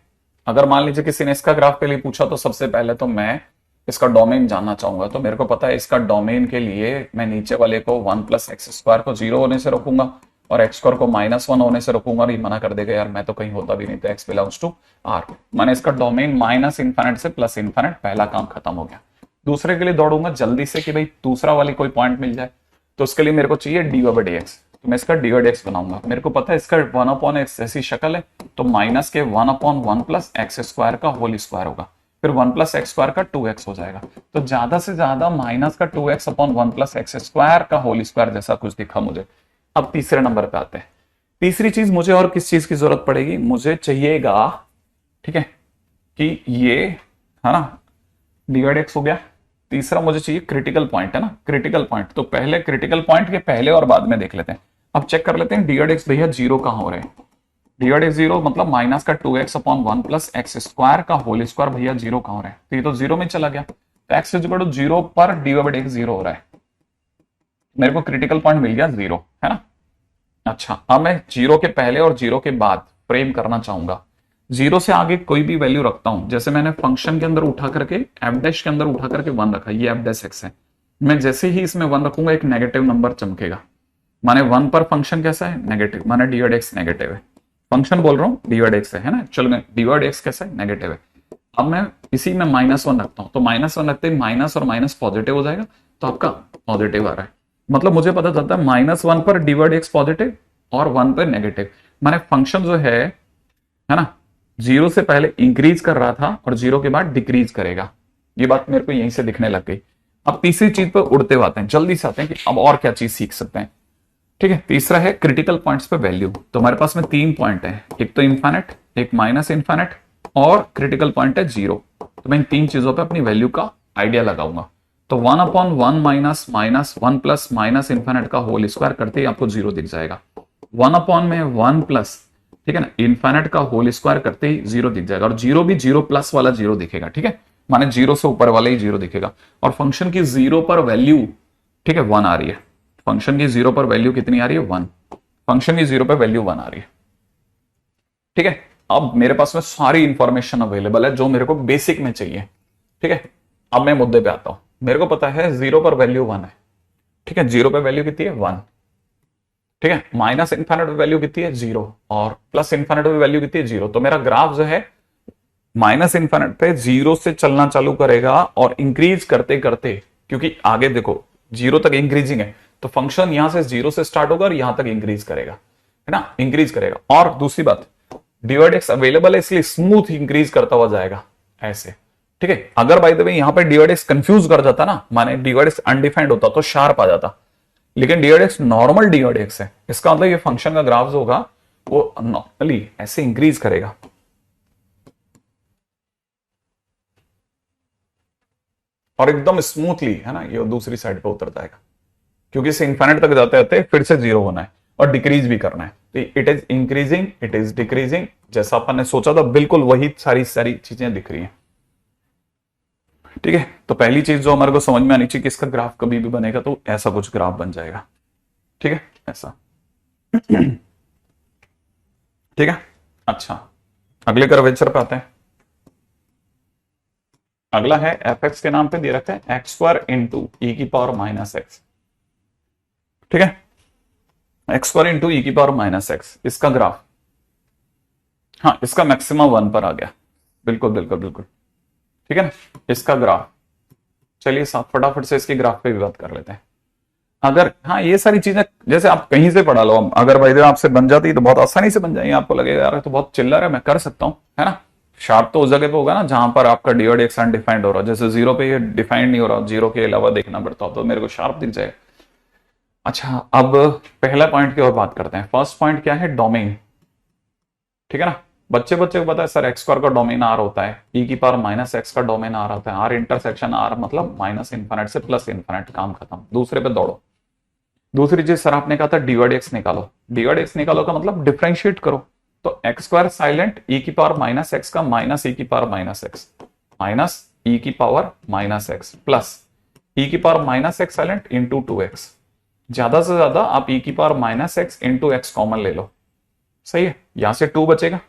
अगर मान लीजिए किसी ने इसका ग्राफ के लिए पूछा, तो सबसे पहले तो मैं इसका डोमेन जानना चाहूंगा। तो मेरे को पता है इसका डोमेन के लिए मैं नीचे वाले को 1 प्लस एक्स स्क्वायर को 0 होने से रोकूंगा और एक्स स्क्वायर को -1 होने से रोकूंगा। और ये मना कर देगा यार मैं तो कहीं होता भी नहीं, तो एक्स बिलोंग्स टू आर। मैंने इसका डोमेन माइनस इन्फाइनाइट से प्लस इन्फाइनाइट, पहला काम खत्म हो गया। दूसरे के लिए दौड़ूंगा जल्दी से कि भाई दूसरा वाली कोई पॉइंट मिल जाए, तो उसके लिए मेरे को चाहिए dy/dx। तो मैं इसका dy/dx बनाऊंगा। मेरे को पता है इसका 1/x जैसी शक्ल है, तो माइनस के 1/1 प्लस एक्स स्क्वायर का होल स्क्वायर होगा, फिर 1 प्लस एक्स स्क्वायर का 2x हो जाएगा। तो ज्यादा से ज्यादा माइनस का 2x/1 प्लस एक्स स्क्वायर का होल स्क्वायर जैसा कुछ दिखा मुझे। अब तीसरे नंबर पे आते हैं। तीसरी चीज मुझे और किस चीज की जरूरत पड़ेगी, मुझे चाहिएगा, ठीक है, कि ये है ना dy/dx हो गया। तीसरा मुझे चाहिए क्रिटिकल पॉइंट, है ना, क्रिटिकल पॉइंट। तो पहले क्रिटिकल पॉइंट के पहले और बाद में देख लेते हैं। अब चेक कर लेते हैं dy/dx भैया 0 कहां हो रहे हैं। dy/dx 0 मतलब माइनस का 2x/1 प्लस एक्स स्क्वायर का होल स्क्वायर भैया 0 कहां हो रहा है, तो ये तो 0 में चला गया। तो x इज इक्वल टू 0 पर dy/dx 0 हो रहा है, मेरे को क्रिटिकल पॉइंट मिल गया 0, है ना। अच्छा, अब मैं 0 के पहले और 0 के बाद फ्रेम करना चाहूंगा। 0 से आगे कोई भी वैल्यू रखता हूं, जैसे मैंने फंक्शन के अंदर उठा करके f' के अंदर उठा करके 1 रखा, ये f' है। मैं जैसे ही इसमें 1 रखूंगा एक नेगेटिव नंबर चमकेगा, माने 1 पर फंक्शन कैसा है, नेगेटिव, माने dy/dx नेगेटिव है। फंक्शन बोल रहा हूं dy/dx है ना, चलो मैं dy/dx कैसा है, नेगेटिव है। अब मैं इसी में -1 रखता हूं, तो -1 रखते ही माइनस और माइनस पॉजिटिव हो जाएगा, तो आपका पॉजिटिव आ रहा है। मतलब मुझे पता चलता है -1 पर dy/dx पॉजिटिव और 1 पर नेगेटिव, माने फंक्शन जो है ना, 0 से पहले इंक्रीज कर रहा था और 0 के बाद डिक्रीज करेगा। ये बात मेरे को यहीं से दिखने लग गई। अब तीसरी चीज पर उड़ते हुए आते हैं, जल्दी से आते हैं कि अब और क्या चीज सीख सकते हैं। ठीक है, तीसरा है क्रिटिकल पॉइंट्स पे वैल्यू। तो हमारे पास में 3 पॉइंट है, एक तो इन्फाइनाइट, एक माइनस इन्फाइनाइट और क्रिटिकल पॉइंट है 0। तो मैं इन 3 चीजों पे अपनी वैल्यू का आइडिया लगाऊंगा। तो 1/1 minus minus 1 plus minus infinite का होल स्क्वायर करते ही आपको 0 दिख जाएगा। 1/1 प्लस ठीक है ना, इन्फाइनाइट का होल स्क्वायर करते ही जीरो दिख जाएगा, और जीरो भी जीरो प्लस वाला जीरो दिखेगा, ठीक है, माने जीरो से ऊपर वाला ही जीरो दिखेगा। और फंक्शन की जीरो पर वैल्यू, ठीक है, वन आ रही है। फंक्शन की जीरो पर वैल्यू कितनी आ रही है, वन। फंक्शन की जीरो पर वैल्यू वन आ रही है, ठीक है। अब मेरे पास में सारी इंफॉर्मेशन अवेलेबल है जो मेरे को बेसिक में चाहिए, ठीक है। अब मैं मुद्दे पे आता हूं। मेरे को पता है जीरो पर वैल्यू वन है, ठीक है, जीरो पर वैल्यू कितनी है, वन, ठीक है। माइनस इन्फाइनाइट पे वैल्यू कितनी है, जीरो, और प्लस इन्फाइनाइट पे वैल्यू कितनी है, जीरो। तो मेरा ग्राफ जो है माइनस इन्फाइनाइट पे जीरो से चलना चालू करेगा और इंक्रीज करते करते, क्योंकि आगे देखो जीरो तक इंक्रीजिंग है, तो फंक्शन यहां से जीरो से स्टार्ट होगा और यहां तक इंक्रीज करेगा, है ना, इंक्रीज करेगा। और दूसरी बात, डिवाइड एक्स अवेलेबल है इसलिए स्मूथ इंक्रीज करता हुआ जाएगा ऐसे, ठीक है। अगर बाय द वे यहां पे डिवाइड एक्स कंफ्यूज कर जाता ना, माने डिवाइड एक्स अनडिफाइंड होता तो शार्प आ जाता, लेकिन divide x normal divide x है, इसका मतलब ये फंक्शन का ग्राफ जो होगा वो नॉर्मली ऐसे इंक्रीज करेगा, और एकदम स्मूथली, है ना, ये दूसरी साइड पे उतर जाएगा, क्योंकि इसे इन्फाइनाइट तक जाते जाते फिर से जीरो होना है और डिक्रीज भी करना है। तो it is increasing, it is decreasing, जैसा अपन ने सोचा था बिल्कुल वही सारी सारी चीजें दिख रही हैं, ठीक है। तो पहली चीज जो हमारे को समझ में आनी चाहिए कि इसका ग्राफ कभी भी बनेगा तो ऐसा कुछ ग्राफ बन जाएगा, ठीक है, ऐसा। ठीक है, अच्छा, अगले कर्वेचर पे आते हैं। अगला है एफ एक्स के नाम पे दे रखा है एक्स स्क्वायर इंटू ई की पावर माइनस एक्स, ठीक है, एक्स स्क्वायर इंटू ई की पावर माइनस एक्स, इसका ग्राफ, हाँ इसका मैक्सिमम वन पर आ गया, बिल्कुल बिल्कुल बिल्कुल, ठीक है ना, इसका ग्राफ। चलिए साथ फटाफट से इसके ग्राफ पे भी बात कर लेते हैं। अगर हाँ ये सारी चीजें जैसे आप कहीं से पढ़ा लो, अगर भाई आपसे बन जाती तो बहुत आसानी से बन जाएंगे, आपको लगेगा यार तो बहुत चिल्लर है, मैं कर सकता हूँ, है ना। शार्प तो उस जगह पे होगा ना जहां पर आपका डिवाइड एक्स अनडिफाइंड हो रहा है, जैसे जीरो पे ये डिफाइंड नहीं हो रहा, जीरो के अलावा देखना पड़ता हो तो मेरे को शार्प दिख जाएगा। अच्छा, अब पहला पॉइंट की ओर बात करते हैं। फर्स्ट पॉइंट क्या है, डोमेन, ठीक है ना। बच्चे बच्चे को पता है सर एक्स स्क्वायर का डोमेन आर होता है, ई की पावर माइनस एक्स का डोमेन आर होता है, आर इंटरसेक्शन आर मतलब माइनस इन्फिनिट से प्लस इन्फिनिट, काम खत्म, दूसरे पे दौड़ो। दूसरी चीज सर आपने कहा था डिवाइड एक्स निकालो, डिवाइड एक्स निकालो का मतलब डिफरेंशिएट करो, तो एक्स स्क्वायर साइलेंट, ई की पावर माइनस एक्स का माइनस ई की पावर माइनस एक्स, माइनस ई की पावर माइनस एक्स प्लस ई की power minus x silent into two x. ज्यादा से ज्यादा आप ई की power minus x into x common ले लो, सही है, यहां से टू बचेगा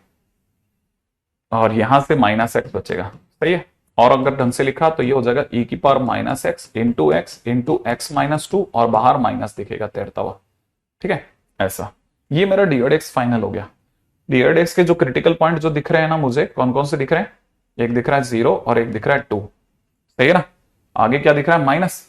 और यहां से माइनस एक्स बचेगा, सही है। और अगर ढंग से लिखा तो ये हो जाएगा ई की power minus x into x minus two, और बाहर माइनस दिखेगा तैरता हुआ, ठीक है, ऐसा। ये मेरा डिवाइड एक्स फाइनल हो गया। डिवाइड एक्स के जो क्रिटिकल पॉइंट जो दिख रहे हैं ना मुझे, कौन कौन से दिख रहे हैं, एक दिख रहा है जीरो और एक दिख रहा है टू, सही है ना। आगे क्या दिख रहा है, माइनस,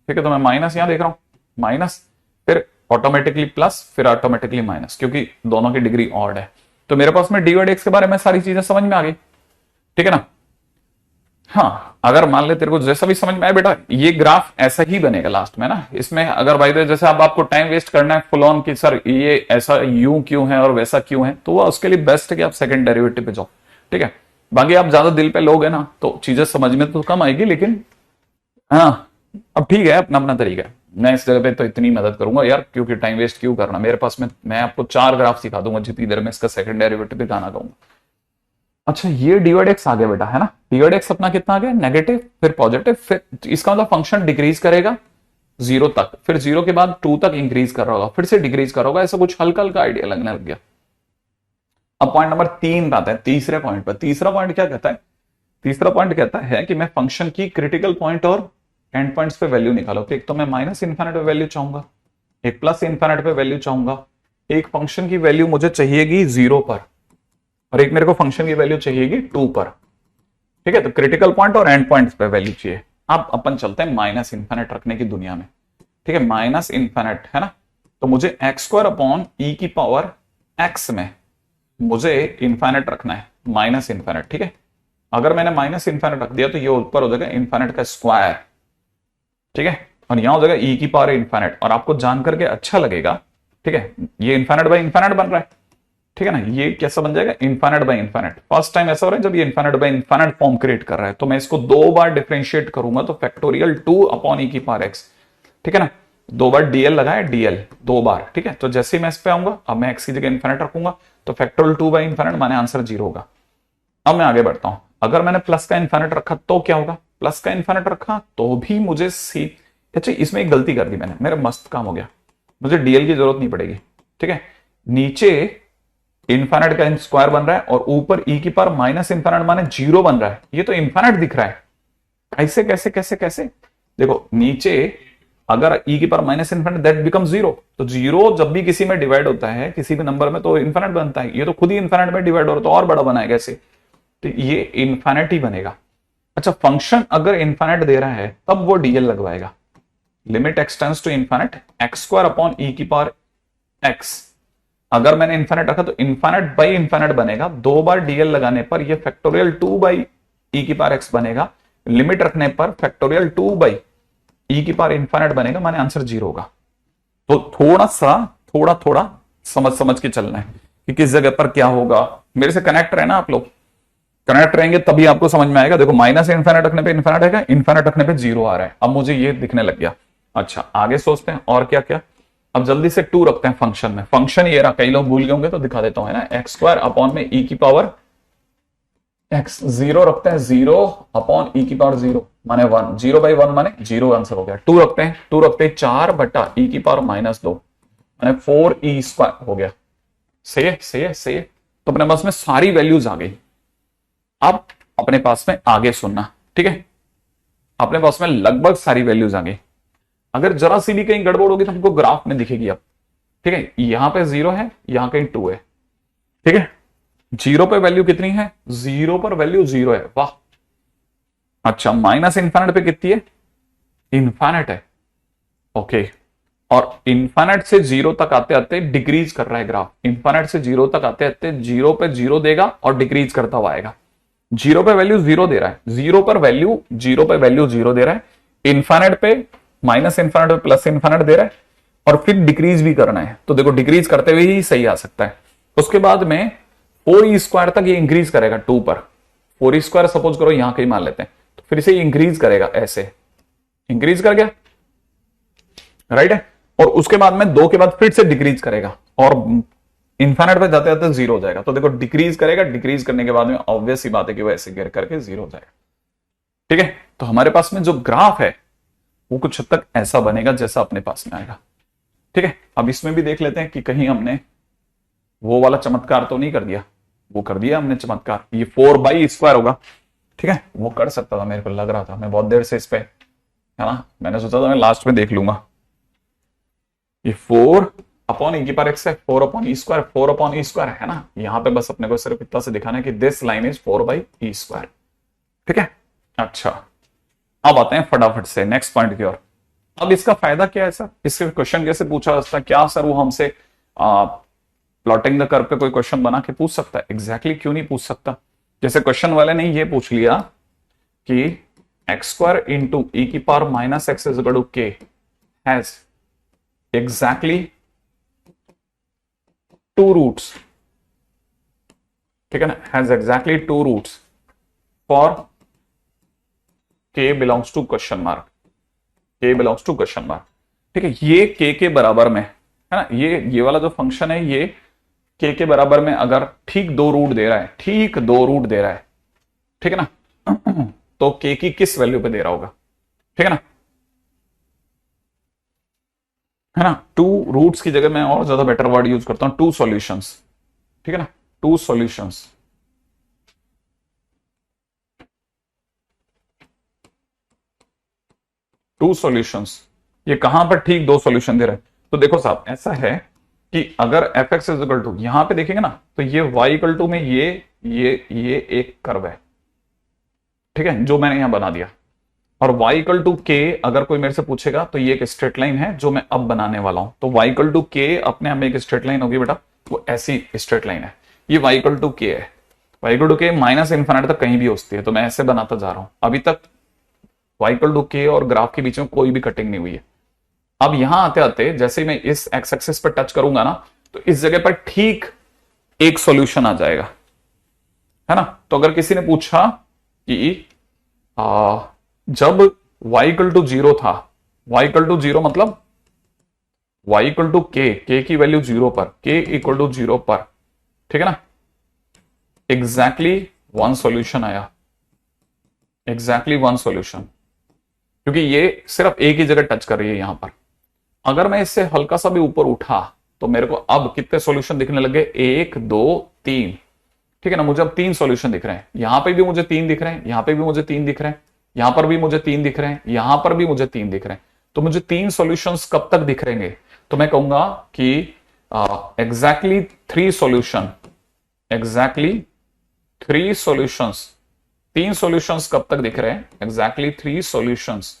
ठीक है, तो मैं माइनस यहां देख रहा हूं, माइनस, फिर ऑटोमेटिकली प्लस, फिर ऑटोमेटिकली माइनस, क्योंकि दोनों की डिग्री ऑड है। तो मेरे पास में डिवाइड एक्स के बारे में सारी चीजें समझ में आ गई, ठीक है ना। हाँ, अगर मान ले तेरे को जैसा भी समझ में आए बेटा, ये ग्राफ ऐसा ही बनेगा लास्ट में ना। इसमें अगर भाई जैसे अब आपको टाइम वेस्ट करना है फुल ऑन कि सर ये ऐसा यूं क्यों है और वैसा क्यों है, तो वो उसके लिए बेस्ट है कि आप सेकंड डेरिवेटिव पे जाओ, ठीक है। बाकी आप ज्यादा दिल पे लोगे ना तो चीजें समझ में तो कम आएगी, लेकिन हाँ अब ठीक है, अपना अपना तरीका है। मैं इस जगह पे तो इतनी मदद करूंगा यार, क्योंकि टाइम वेस्ट क्यों करना मेरे पास में, मैं आपको चार ग्राफ सिखा दूंगा जितनी देर में इसका सेकंड डेरिवेटिव पे गाना गाऊंगा। अच्छा, ये डिवाइड एक्स आ गया बेटा, है ना। डिवाइड एक्स अपना कितना आ गया, नेगेटिव, फिर पॉजिटिव, फिर इसका मतलब फंक्शन डिक्रीज करेगा जीरो तक, फिर जीरो के बाद टू तक इंक्रीज कर रहा होगा, फिर से डिक्रीज कर रहा होगा, ऐसा कुछ हल्का हल्का आइडिया लगने लग गया। अब पॉइंट नंबर 3 आता है, तीसरे पॉइंट पर। तीसरा पॉइंट क्या कहता है, तीसरा पॉइंट कहता है कि मैं फंक्शन की क्रिटिकल पॉइंट और एंड पॉइंट्स पे वैल्यू निकालो। एक तो मैं माइनस इन्फिनिट पे वैल्यू चाहूंगा, एक प्लस इन्फिनिट पे वैल्यू चाहूंगा, एक फंक्शन की वैल्यू मुझे चाहिएगी जीरो पर, और एक मेरे को फंक्शन की वैल्यू चाहिएगी टू पर, ठीक है। तो क्रिटिकल पॉइंट और एंड पॉइंट्स पे वैल्यू चाहिए। अब अपन चलते हैं माइनस इन्फिनिट रखने की दुनिया में, ठीक है, माइनस इन्फिनिट, है ना। तो मुझे एक्स स्क्वायर अपॉन ई की पावर एक्स में मुझे इन्फिनिट रखना है, माइनस इन्फिनिट, ठीक है। अगर मैंने माइनस इन्फिनिट रख दिया तो ये ऊपर हो जाएगा इन्फिनिट का स्क्वायर, ठीक है, और यहां हो जाएगा ई की पावर इन्फिनिट। और आपको जान करके अच्छा लगेगा, ठीक है, ये इन्फिनिट बाय इन्फिनिट बन रहा है, ठीक है ना। ये कैसा बन जाएगा, infinite by infinite. First time ऐसा हो रहा है जब ये infinite by infinite form create कर रहा है, तो मैं इसको दो बार डिफरेंशिएट करूंगा तो फैक्टोरियल टू अपॉन ई की पावर एक्स, ठीक है ना। दो बार डीएल लगाया, डीएल दो बार, ठीक है। तो जैसे ही मैं इस पे आऊंगा, अब मैं एक्स की जगह इन्फिनिट रखूंगा, तो फैक्टोरियल 2 बाई इन्फिनिट माने आंसर 0 होगा। अब मैं आगे बढ़ता हूं, अगर मैंने प्लस का इन्फिनिट रखा तो क्या होगा, प्लस का इन्फिनिट रखा तो भी मुझे सी, अच्छा इसमें एक गलती कर दी मैंने, मेरा मस्त काम हो गया, मुझे डीएल की जरूरत नहीं पड़ेगी, ठीक है। नीचे इन्फिनिट का स्क्वायर बन रहा है और ऊपर ई की पावर माइनस इन्फिनिट माने 0 बन रहा है, ये तो इन्फिनिट दिख रहा है, ऐसे कैसे कैसे कैसे, देखो नीचे अगर ई की power minus infinite that become 0, तो 0 जब भी किसी में डिवाइड होता है किसी भी नंबर में तो इन्फिनिट बनता है, ये तो खुद ही इन्फिनिट में डिवाइड हो रहा है तो और बड़ा बनाएगा ऐसे, तो ये इन्फिनिट ही बनेगा। अच्छा फंक्शन अगर इन्फिनिट दे रहा है तब वो डीएल लगवाएगा, limit X tends to infinite X square upon E की पावर एक्स, अगर मैंने इन्फिनिट रखा तो इन्फिनिट बाई इन्फिनिट बनेगा, दो बार डीएल लगाने पर ये फैक्टोरियल 2 बाई ई की पावर एक्स बनेगा, लिमिट रखने पर फैक्टोरियल 2 बाई ई की पावर इन्फिनिट बनेगा, माने आंसर 0 होगा। तो थोड़ा थोड़ा समझ समझ के चलना है कि किस जगह पर क्या होगा, मेरे से कनेक्ट रहना आप लोग, कनेक्ट रहेंगे तभी आपको समझ में आएगा। देखो माइनस इन्फिनिट रखने पे इन्फिनिट है, इन्फिनिट रखने पे 0 आ रहा है, अब मुझे ये दिखने लग गया। अच्छा आगे सोचते हैं और क्या क्या, अब जल्दी से 2 रखते हैं फंक्शन में, फंक्शन ये रहा, कई लोग भूल गए होंगे तो दिखा देता हूं, है ना, एक्स स्क्वायर अपॉन में ई की पावर एक्स, 0 रखते हैं, 0 अपॉन ई की पावर 0 माने 1, 0 बाई 1 माने 0 आंसर हो गया। 2 रखते हैं, 2 रखते हैं 4 बटा ई की पावर माइनस 2 माने 4 ई स्क्वायर हो गया। सही है सही है सही है, तो अपने पास में सारी वैल्यूज आ गई। अब अपने पास में आगे सुनना, ठीक है, अपने पास में लगभग सारी वैल्यूज आ गई, अगर जरा सी भी कहीं गड़बड़ होगी तो हमको ग्राफ में दिखेगी अब, ठीक है। यहां पे 0 है, यहां कहीं 2 है, ठीक है, 0 पे वैल्यू कितनी है, 0 पर वैल्यू 0 है, वाह। अच्छा माइनस इन्फिनिट पे कितनी है, इन्फिनिट है, ओके, और इन्फिनिट से 0 तक आते आते डिक्रीज कर रहा है ग्राफ, इन्फिनिट से 0 तक आते आते 0 पे 0 देगा और डिक्रीज करता हुआ आएगा। 0 पे वैल्यू 0 दे रहा है, 0 पर वैल्यू 0 पे वैल्यू 0 दे रहा है, इन्फिनिट पे माइनस इन्फिनिट पे प्लस इन्फिनिट दे रहा है, और फिर डिक्रीज भी करना है, तो देखो डिक्रीज करते हुए ही सही आ सकता है। उसके बाद में 4 ई स्क्वायर तक ये इंक्रीज करेगा 2 पर, 4 ई स्क्वायर सपोज करो यहां कहीं मान लेते हैं, तो फिर से इंक्रीज करेगा, ऐसे इंक्रीज कर गया, राइट है, और उसके बाद में 2 के बाद फिर से डिक्रीज करेगा और इन्फिनिट पे जाते जाते 0 हो जाएगा, तो देखो डिक्रीज करेगा, डिक्रीज करने के बाद में ऑब्वियस ही बात है कि वो ऐसे गिर करके 0 हो जाएगा, ठीक है। तो हमारे पास में जो ग्राफ है वो कुछ हद तक ऐसा बनेगा जैसा अपने पास में आएगा, ठीक है। अब इसमें भी देख लेते हैं कि कहीं हमने वो वाला चमत्कार तो नहीं कर दिया, वो कर दिया हमने चमत्कार, ये 4 बाई स्क्वायर होगा, ठीक है, वो कर सकता था, मेरे को लग रहा था, मैं बहुत देर से इस पे, है ना, मैंने सोचा था मैं लास्ट में देख लूंगा। ये 4 अपॉन ई की पावर एक्स है, 4 upon E square, 4 upon E square है ना, यहां पे बस अपने को सिर्फ इतना से दिखाना है कि this line is 4 by E square, ठीक है। अच्छा अब आते हैं फटाफट से नेक्स्ट पॉइंट की ओर। अब इसका फायदा क्या है सर, इसके क्वेश्चन कैसे पूछा जाता है, क्या सर वो हमसे प्लॉटिंग द कर्व पे कोई क्वेश्चन बना के पूछ सकता है, एग्जैक्टली क्यों नहीं पूछ सकता। जैसे क्वेश्चन वाले ने ये पूछ लिया कि एक्स स्क्वायर इंटू ई की power minus x is equal to k has exactly 2 roots, ठीक है ना, has exactly 2 roots for k belongs to question mark, k belongs to question mark, ठीक है। ये के बराबर में है ना, ये वाला जो फंक्शन है ये के बराबर में अगर ठीक 2 रूट दे रहा है, ठीक 2 रूट दे रहा है, ठीक है ना, तो के की किस वैल्यू पे दे रहा होगा, ठीक है ना, है ना। 2 रूट्स की जगह मैं और ज्यादा बेटर वर्ड यूज करता हूं, 2 सॉल्यूशंस, ठीक है ना, 2 सॉल्यूशंस, टू सॉल्यूशंस, ये कहां पर ठीक 2 सॉल्यूशन दे रहे हैं। तो देखो साहब ऐसा है कि अगर f x is equal to, यहां पे देखेंगे ना तो ये वाई इक्वल टू में ये एक कर्व है, ठीक है, जो मैंने यहां बना दिया, और y इक्वल टू के अगर कोई मेरे से पूछेगा तो ये एक स्ट्रेट लाइन है जो मैं अब बनाने वाला हूं, तो y इक्वल टू के अपने आप में एक स्ट्रेट लाइन होगी बेटा, वो ऐसी स्ट्रेट लाइन है, ये y इक्वल टू के है, y इक्वल टू के माइनस इन्फिनिटी तक कहीं भी हो सकती है, तो मैं ऐसे बनाता जा रहा हूं, अभी तक y इक्वल टू के और ग्राफ के बीच में कोई भी कटिंग नहीं हुई है। अब यहां आते आते जैसे मैं इस एक्स एक्सिस पर टच करूंगा ना, तो इस जगह पर ठीक एक सॉल्यूशन आ जाएगा, है ना। तो अगर किसी ने पूछा कि जब y इक्वल टू 0 था, y इक्वल टू 0 मतलब y इक्वल टू के की वैल्यू 0 पर, k इक्वल टू 0 पर, ठीक है ना, एग्जैक्टली वन सॉल्यूशन आया, एग्जैक्टली वन सॉल्यूशन, क्योंकि ये सिर्फ एक ही जगह टच कर रही है यहां पर। अगर मैं इससे हल्का सा भी ऊपर उठा तो मेरे को अब कितने सॉल्यूशन दिखने लगे, 1 2 3, ठीक है ना, मुझे अब 3 सॉल्यूशन दिख रहे हैं, यहां पे भी मुझे 3 दिख रहे हैं, यहां पे भी मुझे 3 दिख रहे हैं, यहां पर भी मुझे 3 दिख रहे हैं, यहां पर भी मुझे 3 दिख रहे हैं। तो मुझे 3 सॉल्यूशंस कब तक दिख रहेंगे, तो मैं कहूंगा कि exactly 3 solution, exactly 3 solutions, 3 solutions कब तक दिख रहे हैं, एग्जैक्टली 3 सॉल्यूशंस,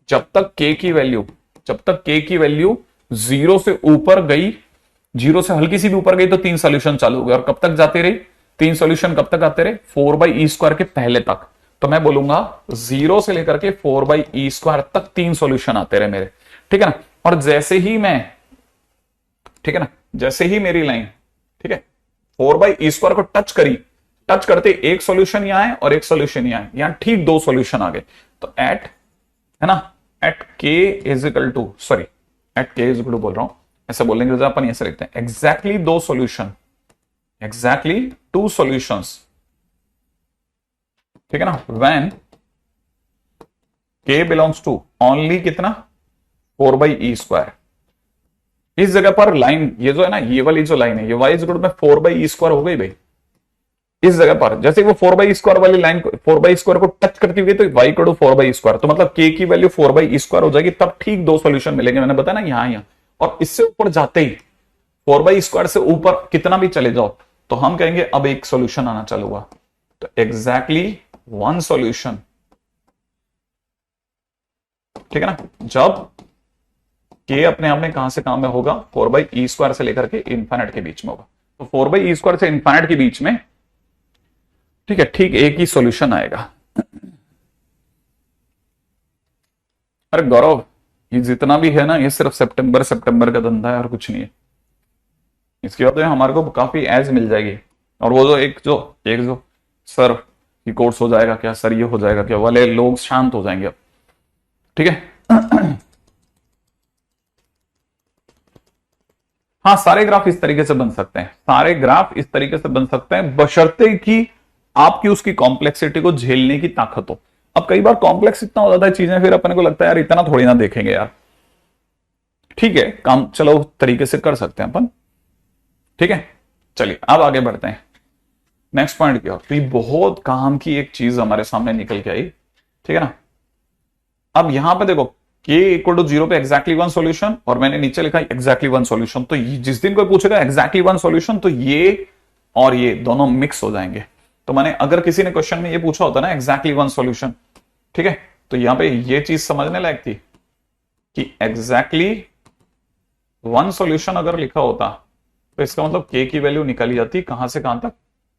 जब तक k की वैल्यू, जब तक k की वैल्यू 0 से ऊपर गई, 0 से हल्की सी भी ऊपर गई तो 3 सॉल्यूशन चालू हो गए, और कब तक जाते रहे 3 सॉल्यूशन, कब तक आते रहे, 4/e² के पहले तक। तो मैं बोलूंगा 0 से लेकर के 4/e² तक 3 सॉल्यूशन आते रहे मेरे, ठीक है ना। और जैसे ही मैं, ठीक है ना, जैसे ही मेरी लाइन, ठीक है, 4/e² को टच करी, टच करते एक सॉल्यूशन यहां है और एक सॉल्यूशन यहां है, यहां ठीक 2 सॉल्यूशन आ गए। तो एट, है ना, at k is equal to, sorry, at k is equal to बोल रहा हूं, ऐसा बोलने की वजह अपन ऐसे लिखते हैं, एग्जैक्टली 2 सॉल्यूशन, एग्जैक्टली 2 सॉल्यूशंस, ठीक है ना, when k belongs to only कितना, 4/e²। इस जगह पर लाइन ये जो है ना, ये वाली जो लाइन है, ये y इज इक्वल टू में 4/e² हो गई भाई। इस जगह पर जैसे वो 4/e² वाली लाइन, 4/e² को टच करती हुई, तो y इक्वल टू 4/e², तो मतलब k की वैल्यू 4/e² हो जाएगी, तब ठीक 2 सॉल्यूशन मिलेंगे, मैंने बताया ना, यहां। और इससे ऊपर जाते ही 4/e² से ऊपर कितना भी चले जाओ तो हम कहेंगे अब एक सॉल्यूशन आना चालू हुआ, तो एग्जैक्टली 1 सॉल्यूशन, ठीक है ना, जब k अपने आप में कहां से कहां में होगा, 4/e² से लेकर के इन्फाइनाइट के बीच में होगा। तो 4/e² से इन्फाइनाइट के बीच में, ठीक है, ठीक एक ही सॉल्यूशन आएगा। अरे गौरव, ये जितना भी है ना, ये सिर्फ सितंबर सितंबर का धंधा है और कुछ नहीं है। इसके बाद हमारे को काफी एज मिल जाएगी, और वो जो एक जो सर की कोर्स हो जाएगा क्या, सर ये हो जाएगा क्या वाले लोग शांत हो जाएंगे अब, ठीक है। हाँ, सारे ग्राफ इस तरीके से बन सकते हैं, सारे ग्राफ इस तरीके से बन सकते हैं, बशर्ते कि आपकी उसकी कॉम्प्लेक्सिटी को झेलने की ताकत हो। अब कई बार कॉम्प्लेक्स इतना हो जाता है चीजें, फिर अपने को लगता है यार इतना थोड़ी ना देखेंगे यार, ठीक है, काम चलो तरीके से कर सकते हैं अपन, ठीक है। चलिए अब आगे बढ़ते हैं, नेक्स्ट पॉइंट क्या, तो ये बहुत काम की एक चीज हमारे सामने निकल के आई, ठीक है ना। अब यहां पे देखो k इक्वल टू 0 पे एग्जैक्टली 1 सॉल्यूशन, और मैंने नीचे लिखा एग्जैक्टली 1 सॉल्यूशन, तो जिस दिन कोई पूछेगा एग्जैक्टली 1 सॉल्यूशन, तो ये और ये दोनों मिक्स हो जाएंगे। तो मैंने, अगर किसी ने क्वेश्चन में ये पूछा होता ना एग्जैक्टली 1 सॉल्यूशन, ठीक है, तो यहां पे ये चीज समझने लायक थी कि एग्जैक्टली 1 सॉल्यूशन अगर लिखा होता तो इसका मतलब k की वैल्यू निकाली जाती कहां से कहां तक,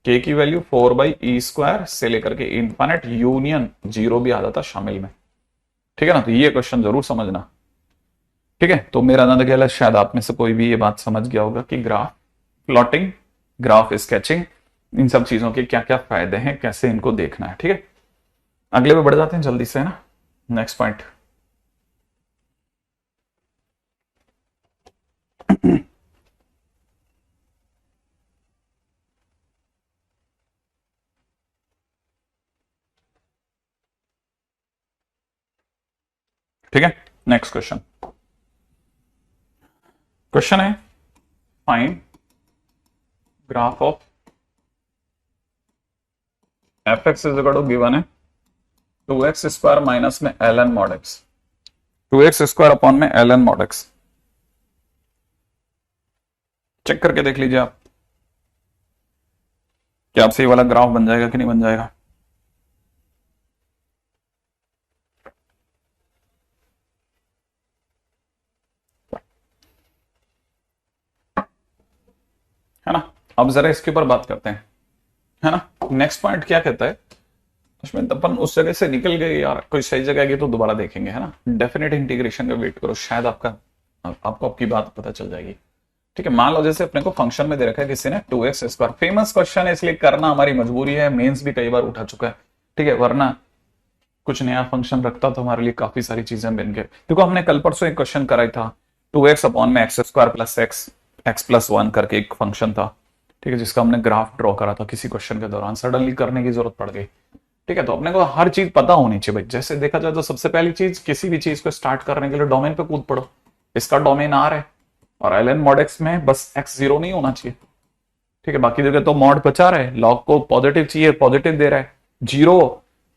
k की वैल्यू 4/e² से लेकर के इनफाइनाइट यूनियन 0 भी आ जाता शामिल में, ठीक है ना। तो ये क्वेश्चन जरूर समझना, ठीक है। तो मेरा अंदाजा ख्याल है शायद आप में से कोई भी ये बात समझ गया होगा कि ग्राफ प्लॉटिंग, ग्राफ स्केचिंग, इन सब चीजों के क्या क्या फायदे हैं, कैसे इनको देखना है, ठीक है। अगले पे बढ़ जाते हैं जल्दी से, है ना, नेक्स्ट पॉइंट। ठीक है, नेक्स्ट क्वेश्चन, क्वेश्चन है find graph of f x is equal to given है 2x² माइनस में ln mod x, 2x² upon में ln mod x। चेक करके देख लीजिए आप, क्या आपसे ये वाला ग्राफ बन जाएगा कि नहीं बन जाएगा। है ना, अब जरा इसके ऊपर बात करते हैं, है ना। नेक्स्ट पॉइंट क्या कहता है, उसमें अपन उस जगह से निकल गए यार, कोई सही जगह गई तो दोबारा देखेंगे, है ना। डेफिनेट इंटीग्रेशन का वेट करो, शायद आपको आपकी बात पता चल जाएगी, ठीक है। मान लो जैसे अपने को फंक्शन में दे रखा है किसी ने 2x², फेमस क्वेश्चन है इसलिए करना हमारी मजबूरी है, मेंस भी कई बार उठा चुका है, ठीक है, वरना कुछ नया फंक्शन रखता तो हमारे लिए काफी सारी चीजें बन गए। देखो हमने कल परसों एक क्वेश्चन कराया था 2x अपॉन में x square plus x plus 1 करके एक फंक्शन था, ठीक है, जिसका हमने ग्राफ ड्रॉ करा था किसी क्वेश्चन के दौरान, सडनली करने की जरूरत पड़ गई, ठीक है। तो अपने को हर चीज पता होनी चाहिए भाई। जैसे देखा जाए तो सबसे पहली चीज, किसी भी चीज को स्टार्ट करने के लिए डोमेन पे कूद पड़ो। इसका डोमेन आर है और एल एन मॉड एक्स में बस एक्स 0 नहीं होना चाहिए, ठीक है। बाकी जगह तो मॉड बचा रहा है, लॉग को पॉजिटिव चाहिए, पॉजिटिव दे रहा है, 0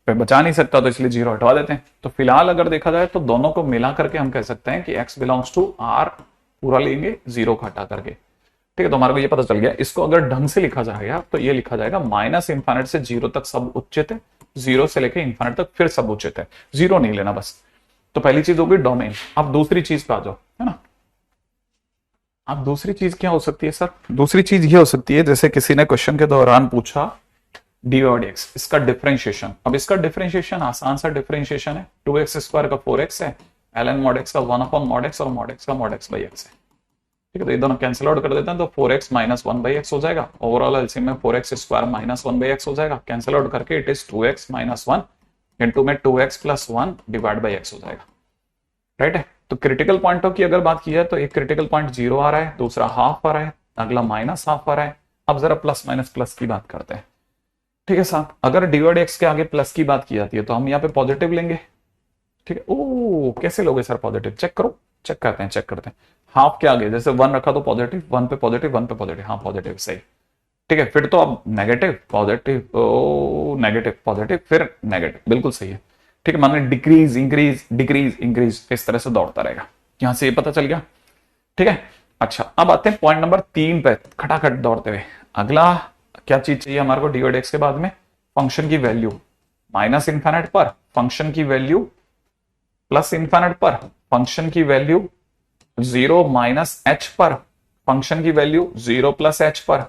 पे बचा नहीं सकता तो इसलिए 0 हटवा देते हैं। तो फिलहाल अगर देखा जाए तो दोनों को मिला करके हम कह सकते हैं कि x बिलोंग्स टू आर पूरा लेंगे 0 को हटा करके, ठीक है। तो हमारे को ये पता चल गया। इसको अगर ढंग से लिखा जाएगा तो ये लिखा जाएगा माइनस इन्फाइनाइट से 0 तक सब उच्चित है, 0 से लेके इन्फाइनाइट तक फिर सब उच्चित है, 0 नहीं लेना बस। तो पहली चीज होगी डोमेन। अब दूसरी चीज पे आ जाओ, है ना। अब दूसरी चीज क्या हो सकती है सर? दूसरी चीज ये हो सकती है, जैसे किसी ने क्वेश्चन के दौरान पूछा dy/dx, इसका डिफरेंशिएशन। अब इसका डिफरेंशिएशन आसान सा डिफरेंशिएशन है, 2x स्क्वायर का 4x है, ln mod x का 1 अपॉन mod x और mod x का mod x बाई x है, ठीक है। तो ये दोनों कैंसिल आउट कर देते हैं तो 4x माइनस 1 बाई एक्स हो जाएगा। ओवरऑल एलसीएम में 4x square minus 1 by x हो जाएगा। कैंसिल आउट करके it is 2x minus 1 into में 2x plus 1 divide by x हो जाएगा, राइट है। तो क्रिटिकल पॉइंटों की अगर बात की जाए तो एक क्रिटिकल पॉइंट 0 आ रहा है, दूसरा हाफ आ रहा है, अगला माइनस हाफ आ रहा है। अब जरा प्लस माइनस प्लस की बात करते हैं, ठीक है साहब। अगर dy/dx के आगे प्लस की बात की जाती है तो हम यहाँ पे पॉजिटिव लेंगे, ठीक है। ओ कैसे लोगे सर पॉजिटिव? चेक करो, चेक करते हैं। हाफ के आगे जैसे 1 रखा तो पॉजिटिव, 1 पे पॉजिटिव, 1 पे पॉजिटिव, हाँ पॉजिटिव सही, ठीक है। फिर तो अब नेगेटिव पॉजिटिव, ओ नेगेटिव पॉजिटिव फिर नेगेटिव, बिल्कुल सही है, ठीक है। माने डिक्रीज इंक्रीज डिक्रीज इंक्रीज इस तरह से दौड़ता रहेगा। यहां से ये पता चल गया, ठीक है। अच्छा अब आते हैं पॉइंट नंबर 3 पे खटाखट दौड़ते हुए। अगला क्या चीज चाहिए हमारे को dy/dx के बाद में? फंक्शन की वैल्यू माइनस इन्फाइनाइट पर, फंक्शन की वैल्यू प्लस इन्फाइनाइट पर, फंक्शन की वैल्यू 0 माइनस h पर, फंक्शन की वैल्यू 0 प्लस h पर,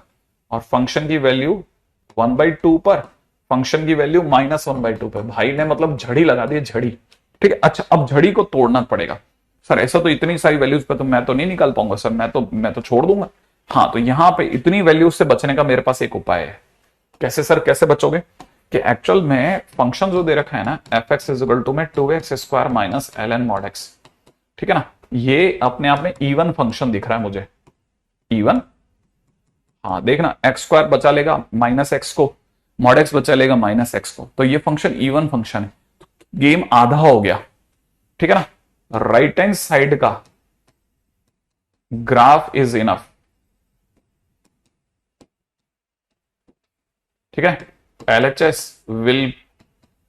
और फंक्शन की वैल्यू 1/2 पर, फंक्शन की वैल्यू माइनस 1/2 पर। भाई ने मतलब झड़ी लगा दी, झड़ी, ठीक है। अच्छा अब झड़ी को तोड़ना पड़ेगा सर, ऐसा तो इतनी सारी वैल्यूज पे तो मैं तो नहीं निकाल पाऊंगा सर, मैं तो छोड़ दूंगा। हाँ तो यहां पे इतनी वैल्यूज से बचने का मेरे पास एक उपाय है। कैसे सर, कैसे बचोगे? कि एक्चुअल में फंक्शन जो दे रखा है ना f(x) इज इक्वल टू में 2x square minus ln mod x, ठीक है ना। ये अपने आप में इवन फंक्शन दिख रहा है मुझे, इवन। हाँ देखना, एक्स स्क्वायर बचा लेगा माइनस एक्स को, mod x बचा लेगा माइनस एक्स को, तो ये फंक्शन इवन फंक्शन है। गेम आधा हो गया, ठीक है ना। राइट हैंड साइड का ग्राफ इज इनफ, ठीक है। LHS विल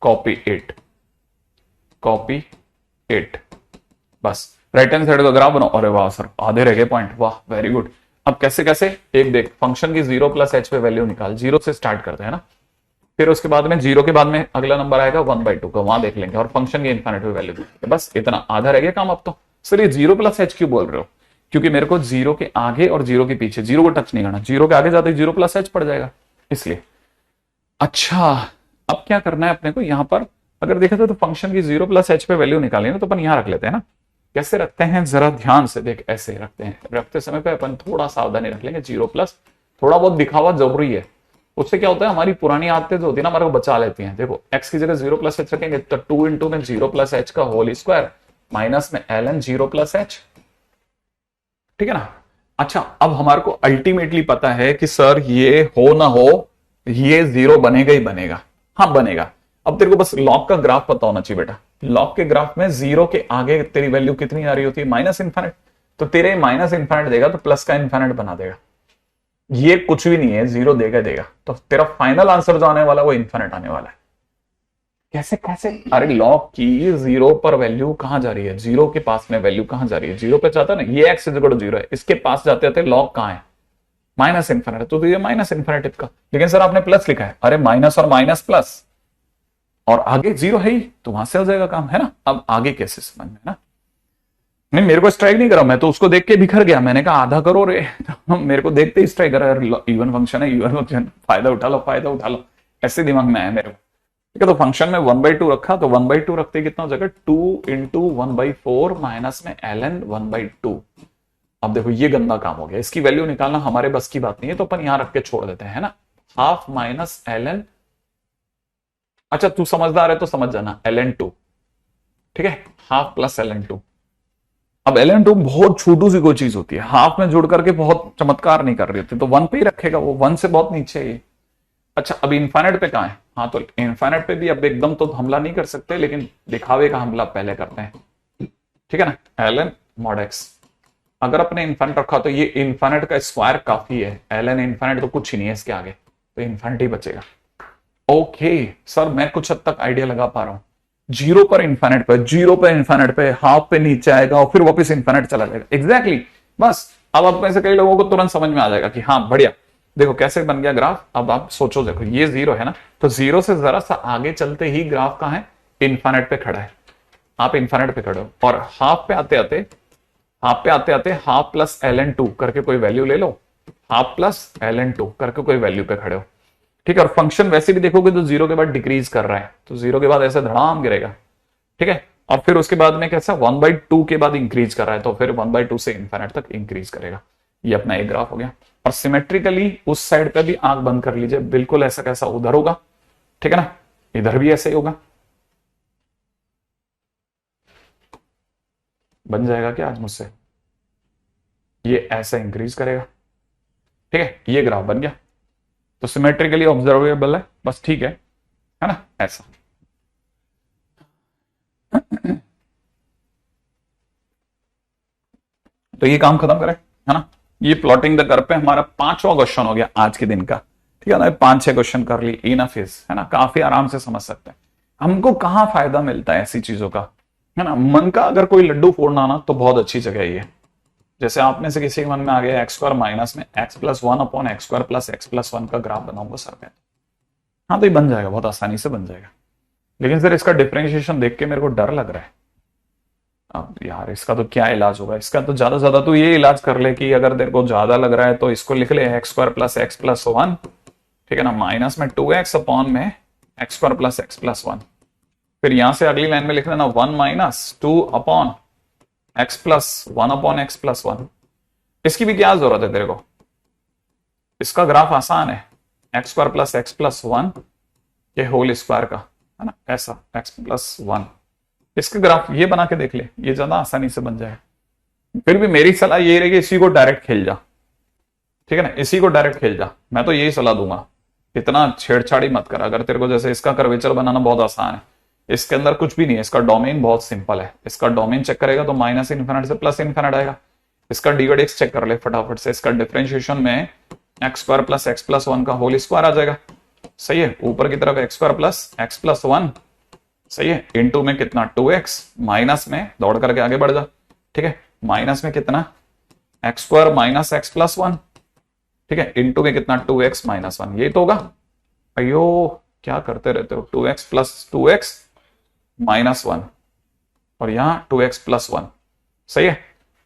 कॉपी इट, बस राइट हैंड साइड का ग्राफ बनाओ। अरे वाह सर आधे रह गए पॉइंट, वाह वेरी गुड। अब कैसे कैसे, एक देख, फंक्शन की 0 प्लस h पे वैल्यू निकाल, 0 से स्टार्ट करते हैं ना, फिर उसके बाद में 0 के बाद में अगला नंबर आएगा 1/2 का, वहां देख लेंगे, और फंक्शन की इन्फिनिटी पे वैल्यू देखेंगे। बस इतना, आधा रह गया काम अब तो। सर ये 0 प्लस h क्यों बोल रहे हो? क्योंकि मेरे को 0 के आगे और 0 के पीछे, 0 को टच नहीं करना, 0 के आगे जाते 0 प्लस h पड़ जाएगा, इसलिए। अच्छा अब क्या करना है अपने को यहां पर? अगर देखा तो फंक्शन की 0 प्लस h पे वैल्यू निकाली ना, तो अपन यहां रख लेते हैं ना। कैसे रखते हैं जरा ध्यान से देख, ऐसे रखते हैं। रखते समय पे अपन थोड़ा सावधानी रख लेंगे, 0 प्लस, थोड़ा बहुत दिखावा जरूरी है। उससे क्या होता है, हमारी पुरानी आदतें जो होती है ना हमारे को बचा लेती हैं। देखो x की जगह 0 प्लस h रखेंगे तो 2 इंटू में 0 प्लस h का होल स्क्वायर माइनस में ln 0 प्लस h, ठीक है ना। अच्छा अब हमारे को अल्टीमेटली पता है कि सर ये हो ना हो ये 0 बनेगा ही बनेगा, हाँ बनेगा। अब तेरे को बस लॉग का ग्राफ पता होना चाहिए बेटा। लॉग के ग्राफ में 0 के आगे तेरी वैल्यू कितनी आ रही होती है? Minus infinite. तो तेरे माइनस इन्फिनिट देगा तो प्लस का इन्फिनिट बना देगा। ये कुछ भी नहीं है, 0 देगा, तो तेरा फाइनल आंसर जो आने वाला है वो इन्फिनिट आने वाला है। कैसे कैसे? अरे लॉग की 0 पर वैल्यू कहां जा रही है? 0 के पास में वैल्यू कहां जा रही है? 0 पे जाता है ना, ये x इज इक्वल टू 0 है, इसके पास जाते जाते लॉग कहां है? माइनस इन्फिनिट, तो ये माइनस इन्फिनिट का। लेकिन सर आपने प्लस लिखा है, अरे माइनस और माइनस प्लस और आगे 0 है ही, तो वहां से हो जाएगा काम, है ना। अब आगे कैसे समझ में ना? नहीं मेरे को स्ट्राइक नहीं करा, मैं तो उसको देख के बिखर गया, मैंने कहा आधा करो रे तो मेरे को देखते ही स्ट्राइक करा, इवन फंक्शन है, इवन फंक्शन, फायदा उठा लो, ऐसे दिमाग में आया मेरे को, ठीक है। तो फंक्शन में 1/2 रखा, तो 1/2 रखते कितना हो जाएगा? 2 इंटू 1/4 माइनस में ln 1/2। अब देखो ये गंदा काम हो गया, इसकी वैल्यू निकालना हमारे बस की बात नहीं है, तो अपन यहां रख के छोड़ देते हैं ना, हाफ माइनस ln। अच्छा तू समझदार है तो समझ जाना, ln 2, ठीक है, हाफ प्लस ln 2। अब ln2 बहुत छोटू सी कोई चीज होती है, हाफ में जुड़ करके बहुत चमत्कार नहीं कर रही होती, तो 1 पे ही रखेगा वो, 1 से बहुत नीचे है ये। अच्छा अब इनफाइनाइट पे कहाँ है? हाँ तो इनफाइनाइट पे भी अब एकदम तो हमला नहीं कर सकते, लेकिन दिखावे का हमला पहले करते हैं, ठीक है ना। ln mod x अगर अपने इन्फाइनाइट रखा तो ये इन्फाइनाइट का स्क्वायर काफी है, ln इन्फाइनाइट तो कुछ ही नहीं है इसके आगे, तो इन्फाइनाइट ही बचेगा। ओके सर मैं कुछ हद तक आइडिया लगा पा रहा हूं, जीरो पर इन्फाइनाइट पे, जीरो पे इन्फाइनाइट पे, हाफ पे नीचे आएगा और फिर वापस इन्फाइनाइट चला जाएगा। एग्जैक्टली बस अब आप में से कई लोगों को तुरंत समझ में आ जाएगा कि हाँ बढ़िया, देखो कैसे बन गया ग्राफ। अब आप सोचो, देखो ये जीरो है ना, तो जीरो से जरा सा आगे चलते ही ग्राफ कहां है? इन्फाइनाइट पे खड़ा है। आप इन्फाइनाइट पे खड़े हो और हाफ पे आते आते हाफ प्लस ln2 करके कोई वैल्यू ले लो, हाफ प्लस ln2 करके कोई वैल्यू पे खड़े हो, ठीक है। और फंक्शन वैसे भी देखोगे तो जीरो के बाद डिक्रीज कर रहा है, तो जीरो के बाद ऐसे धड़ाम गिरेगा, ठीक है। और फिर उसके बाद में कैसा 1/2 के बाद इंक्रीज कर रहा है, तो फिर 1/2 से इन्फाइनाइट तक इंक्रीज करेगा। ये अपना एक ग्राफ हो गया। और सिमेट्रिकली उस साइड पे भी आंख बंद कर लीजिए, बिल्कुल ऐसा कैसा उधर होगा, ठीक है ना, इधर भी ऐसे ही होगा। बन जाएगा क्या आज मुझसे? ये ऐसा इंक्रीज करेगा, ठीक है, ये ग्राफ बन गया, तो सिमेट्रिकली ऑब्जर्वेबल है बस, ठीक है ना, ऐसा। तो ये काम खत्म करें, है ना। ये प्लॉटिंग द कर्व पे हमारा 5वां क्वेश्चन हो गया आज के दिन का, ठीक है ना। 5-6 क्वेश्चन कर ली, इनफ इज, है ना, काफी आराम से समझ सकते हैं। हमको कहां फायदा मिलता है ऐसी चीजों का, है ना। मन का अगर कोई लड्डू फोड़ना ना तो बहुत अच्छी जगह है ये। जैसे आप में से किसी के मन में आ गया एक्स स्क्वायर माइनस में x+1 upon x square plus x+1 का ग्राफ बनाऊंगा सर मैं, हाँ तो ये बन जाएगा, बहुत आसानी से बन जाएगा। लेकिन सर इसका डिफरेंशिएशन देख के मेरे को डर लग रहा है। अब यार इसका तो क्या इलाज होगा, इसका तो ज्यादा ज्यादा तो ये इलाज कर ले कि अगर तेरे को ज्यादा लग रहा है तो इसको लिख ले x square plus x plus 1, ठीक है ना, माइनस में 2x अपॉन में x square plus x plus 1। फिर यहां से अगली लाइन में लिख लेना 1 minus 2 upon x plus 1 upon x plus 1। इसकी भी क्या जरूरत है तेरे को, इसका ग्राफ आसान है, x square plus x plus 1 के होल स्क्वायर का, है ना, ऐसा एक्स प्लस 1। इसका ग्राफ ये बना के देख ले, ये ज्यादा आसानी से बन जाएगा। फिर भी मेरी सलाह ये रहेगी इसी को डायरेक्ट खेल जा, ठीक है ना, इसी को डायरेक्ट खेल जा, मैं तो यही सलाह दूंगा। इतना छेड़छाड़ी मत कर। अगर तेरे को जैसे इसका कर्वेचर बनाना बहुत आसान है, इसके अंदर कुछ भी नहीं है, इसका डोमेन बहुत सिंपल है, इसका डोमेन चेक करेगा तो माइनस इन्फिनिट से प्लस इन्फिनिट आएगा। इसका डी/एक्स चेक कर ले फटाफट से, इसका डिफरेंशिएशन में x square plus x plus 1 का होल स्क्वायर आ जाएगा, सही है। ऊपर की तरफ x square plus x plus 1, सही है, इनटू में कितना 2x, माइनस में दौड़ करके आगे बढ़ जा, ठीक है, माइनस में कितना x square minus x plus 1, ठीक है, इनटू में कितना 2x माइनस 1, ये तो होगा। अयो क्या करते रहते हो, 2x प्लस 2x माइनस 1 और यहां 2x प्लस 1, सही है।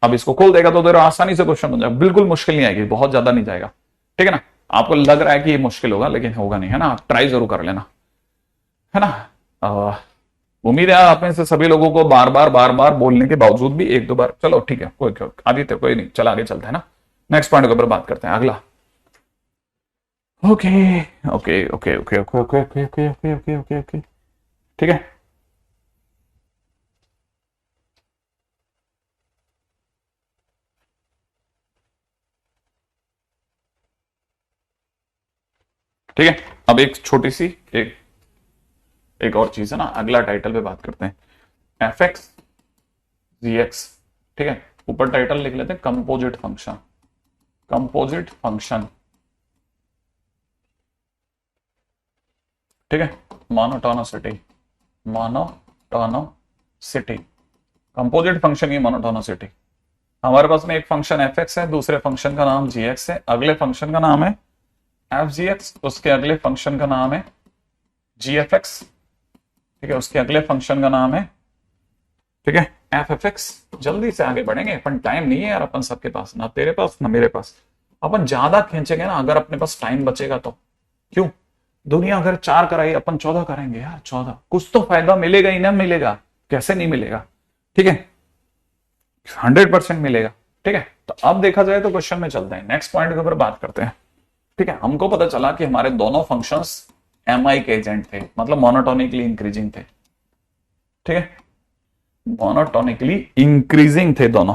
अब इसको खोल देगा तो तेरा आसानी से क्वेश्चन बन जाएगा, बिल्कुल मुश्किल नहीं आएगी, बहुत ज्यादा नहीं जाएगा, ठीक है ना। आपको लग रहा है कि ये मुश्किल होगा लेकिन होगा नहीं, है ना, आप ट्राई जरूर कर लेना, है ना। उम्मीद है आप में से सभी लोगों को बार बार बोलने के बावजूद भी एक दो बार, चलो ठीक है, कोई आदित्य कोई नहीं, चल आगे चलते हैं ना, नेक्स्ट पॉइंट के ऊपर बात करते हैं, अगला। Okay okay okay okay okay okay okay okay okay okay okay okay, ठीक है। ठीक है, अब एक छोटी सी एक और चीज है ना, अगला टाइटल पे बात करते हैं, एफ एक्स जी एक्स, ठीक है। ऊपर टाइटल लिख लेते हैं कंपोजिट फंक्शन, कंपोजिट फंक्शन, ठीक है, मोनोटोनिसिटी, मोनोटोनिसिटी, कंपोजिट फंक्शन की मोनोटोनिसिटी। हमारे पास में एक फंक्शन एफ एक्स है, दूसरे फंक्शन का नाम जी एक्स है, अगले फंक्शन का नाम है एफ जी एक्स, उसके अगले फंक्शन का नाम है जी एफ एक्स, ठीक है, उसके अगले फंक्शन का नाम है, ठीक है, एफ एफ एक्स। जल्दी से आगे बढ़ेंगे, अपन टाइम नहीं है यार अपन सबके पास, ना तेरे पास ना मेरे पास, अपन ज्यादा खींचेंगे ना अगर अपने पास टाइम बचेगा तो। क्यों, दुनिया अगर 4 कराई अपन 14 करेंगे यार, 14, कुछ तो फायदा मिलेगा ही ना, मिलेगा कैसे नहीं मिलेगा, ठीक है, 100% मिलेगा, ठीक है। तो अब देखा जाए तो क्वेश्चन में चलते हैं, नेक्स्ट पॉइंट के ऊपर बात करते हैं, ठीक है। हमको पता चला कि हमारे दोनों फंक्शंस एम आई के एजेंट थे, मतलब मोनोटोनिकली इंक्रीजिंग थे, ठीक है। मोनोटोनिकली इंक्रीजिंग थे दोनों।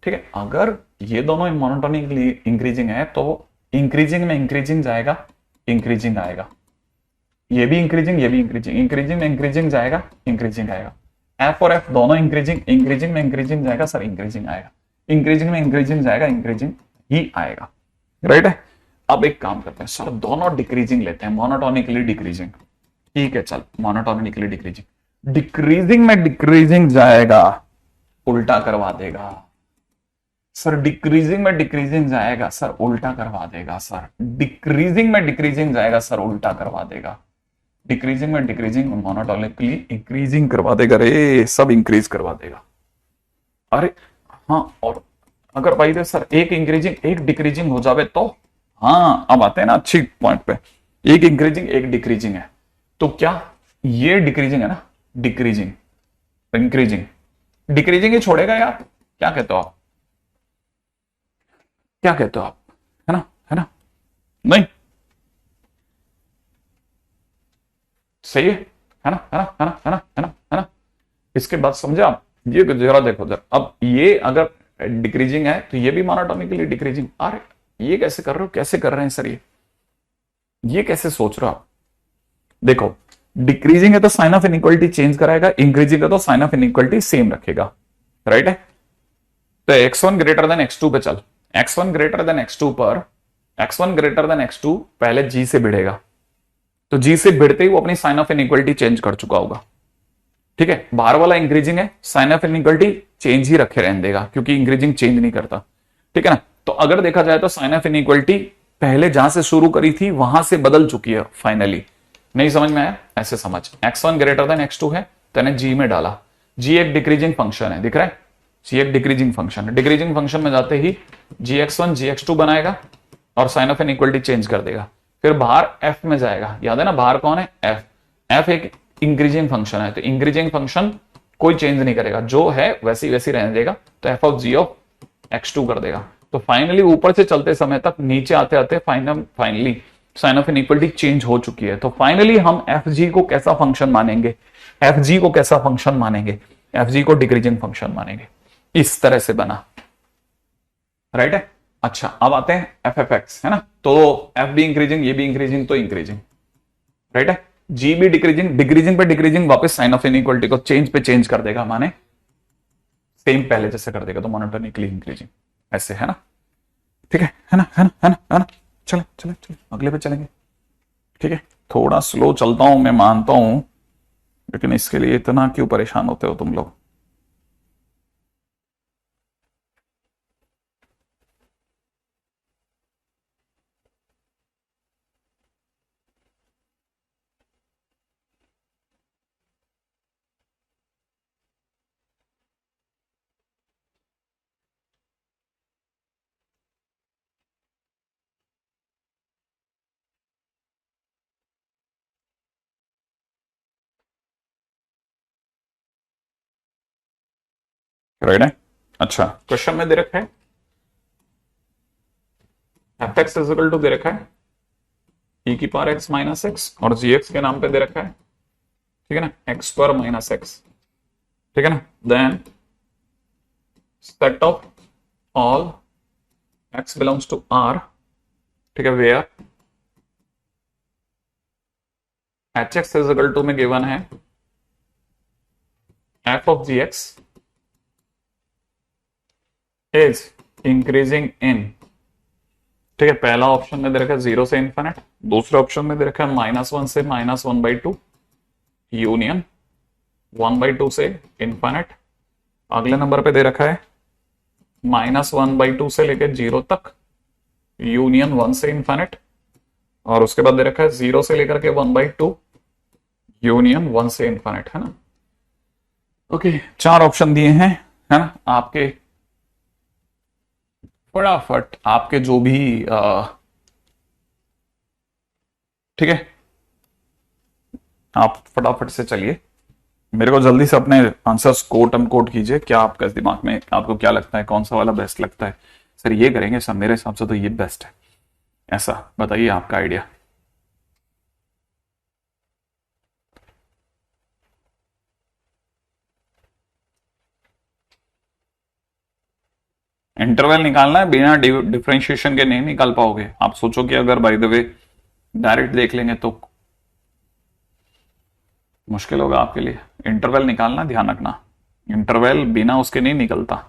ठीक है, अगर ये दोनों मोनोटोनिकली इंक्रीजिंग है तो इंक्रीजिंग में इंक्रीजिंग जाएगा, इंक्रीजिंग आएगा, ये भी इंक्रीजिंग, ये भी इंक्रीजिंग, इंक्रीजिंग में इंक्रीजिंग जाएगा, इंक्रीजिंग आएगा। एफ और एफ दोनों इंक्रीजिंग, इंक्रीजिंग में इंक्रीजिंग जाएगा सर, इंक्रीजिंग आएगा, इंक्रीजिंग में इंक्रीजिंग जाएगा, इंक्रीजिंग ही आएगा। राइट है। अब एक काम करते हैं सर, दोनों डिक्रीजिंग लेते हैं, मोनोटोनिकली डिक्रीजिंग। ठीक है, चल मोनोटोनिकली डिक्रीजिंग, डिक्रीजिंग में डिक्रीजिंग जाएगा, उल्टा करवा देगा सर, डिक्रीजिंग में डिक्रीजिंग जाएगा सर, उल्टा करवा देगा सर, डिक्रीजिंग में डिक्रीजिंग जाएगा सर, उल्टा करवा देगा, डिक्रीजिंग में डिक्रीजिंग मोनोटोनिकली इंक्रीजिंग करवा देगा रे, सब इंक्रीज करवा देगा। अरे हाँ, और अगर भाई दे सर एक इंक्रीजिंग एक डिक्रीजिंग हो जावे तो, हाँ अब आते हैं ना अच्छी पॉइंट पे, एक इंक्रीजिंग एक डिक्रीजिंग है तो क्या ये डिक्रीजिंग है ना, डिक्रीजिंग इंक्रीजिंग, डिक्रीजिंग ही छोड़ेगा यार, क्या कहते हो आप, क्या कहते हो आप, है ना, है ना, नहीं सही है ना, है ना, है ना, है ना, है ना, है ना। इसके बाद समझे आप, ये जरा देखो जरा, अब ये अगर डिक्रीजिंग है तो ये भी मोनोटोनिकली डिक्रीजिंग। अरे ये कैसे कर रहे हो, कैसे कर रहे हैं सर, ये कैसे सोच रहे हो आप। देखो डिक्रीजिंग है तो साइन ऑफ इनइक्वालिटी चेंज कराएगा, इंक्रीजिंग है तो साइन ऑफ इनइक्वालिटी सेम रखेगा। राइट है। तो x1 ग्रेटर देन x2 पे चल, x1 ग्रेटर देन x2 पर, x1 ग्रेटर देन x2 पहले g से भिड़ेगा, तो g से भिड़ते ही वो अपनी साइन ऑफ इनइक्वालिटी चेंज कर चुका होगा। ठीक है, बाहर वाला इंक्रीजिंग है, साइन ऑफ इनइक्वालिटी चेंज ही रखे रहने देगा क्योंकि इंक्रीजिंग चेंज नहीं करता। ठीक है ना, तो अगर देखा जाए तो साइन ऑफ इनइक्वालिटी पहले जहां से शुरू करी थी वहां से बदल चुकी है फाइनली। नहीं समझ में आया, ऐसे समझ, x1 ग्रेटर देन x2 है तो मैंने g में डाला, g एक डिक्रीजिंग फंक्शन है, दिख रहा है, g एक डिक्रीजिंग फंक्शन है, डिक्रीजिंग फंक्शन में जाते ही gx1 gx2 बनाएगा और साइन ऑफ इनइक्वालिटी चेंज कर देगा, फिर बाहर f में जाएगा, याद है ना बाहर कौन है, f, f एक इंक्रीजिंग फंक्शन है तो इंक्रीजिंग फंक्शन कोई चेंज नहीं करेगा, जो है वैसी वैसी रहने देगा, तो f of g of x2 कर देगा। तो फाइनली ऊपर से चलते समय तक नीचे आते आते finally sign of inequality change हो चुकी है, तो फाइनली हम एफ जी को कैसा फंक्शन मानेंगे, एफ जी को कैसा फंक्शन मानेंगे, एफ जी को डिक्रीजिंग फंक्शन मानेंगे, इस तरह से बना। राइट है। अच्छा अब आते हैं एफ एफ एक्स, है ना, तो एफ भी इंक्रीजिंग, ये भी इंक्रीजिंग, तो इंक्रीजिंग। राइट है, जी भी डिक्रीजिंग, डिक्रीजिंग पे डिक्रीजिंग वापस साइन ऑफ इनइक्वालिटी को चेंज पे चेंज कर देगा, माने सेम पहले जैसे कर देगा, तो मोनोटोनिकली इंक्रीजिंग, ऐसे है ना। ठीक है ना, है ना, है ना, है ना। चले चले चले अगले पे चलेंगे। ठीक है, थोड़ा स्लो चलता हूं मैं मानता हूं, लेकिन इसके लिए इतना क्यों परेशान होते हो तुम लोग। राइट है। अच्छा क्वेश्चन में दे रखा है एफ एक्स इजिकल टू दे रखा है e की पावर x माइनस एक्स और जी एक्स के नाम पे दे रखा है। ठीक है ना, एक्स स्क्वायर माइनस एक्स। ठीक है ना, then set of all x belongs to r। ठीक है, where h x is equal to में गिवन है f of g x is increasing in. ठीक है, पहला ऑप्शन में दे रखा है 0 से इन्फिनिट, दूसरे ऑप्शन में दे रखा है -1 से -1/2 यूनियन 1/2 से इन्फिनिट, अगले नंबर पे दे रखा है -1/2 से लेकर 0 तक यूनियन 1 से इन्फिनिट, और उसके बाद दे रखा है 0 से लेकर के 1/2 यूनियन 1 से इन्फिनिट, है ना। ओके, चार ऑप्शन दिए हैं, है ना, आपके फटाफट आपके जो भी ठीक है, आप फटाफट से चलिए, मेरे को जल्दी से अपने आंसर्स कोट अनकोट कीजिए, क्या आपका दिमाग में, आपको क्या लगता है कौन सा वाला बेस्ट लगता है, सर ये करेंगे सर, मेरे हिसाब से तो ये बेस्ट है, ऐसा बताइए आपका आइडिया। इंटरवल निकालना है, बिना डिफरेंशिएशन के नहीं निकाल पाओगे। आप सोचो कि अगर बाय द वे डायरेक्ट देख लेंगे तो मुश्किल होगा आपके लिए। इंटरवल निकालना, ध्यान रखना, इंटरवल बिना उसके नहीं निकलता।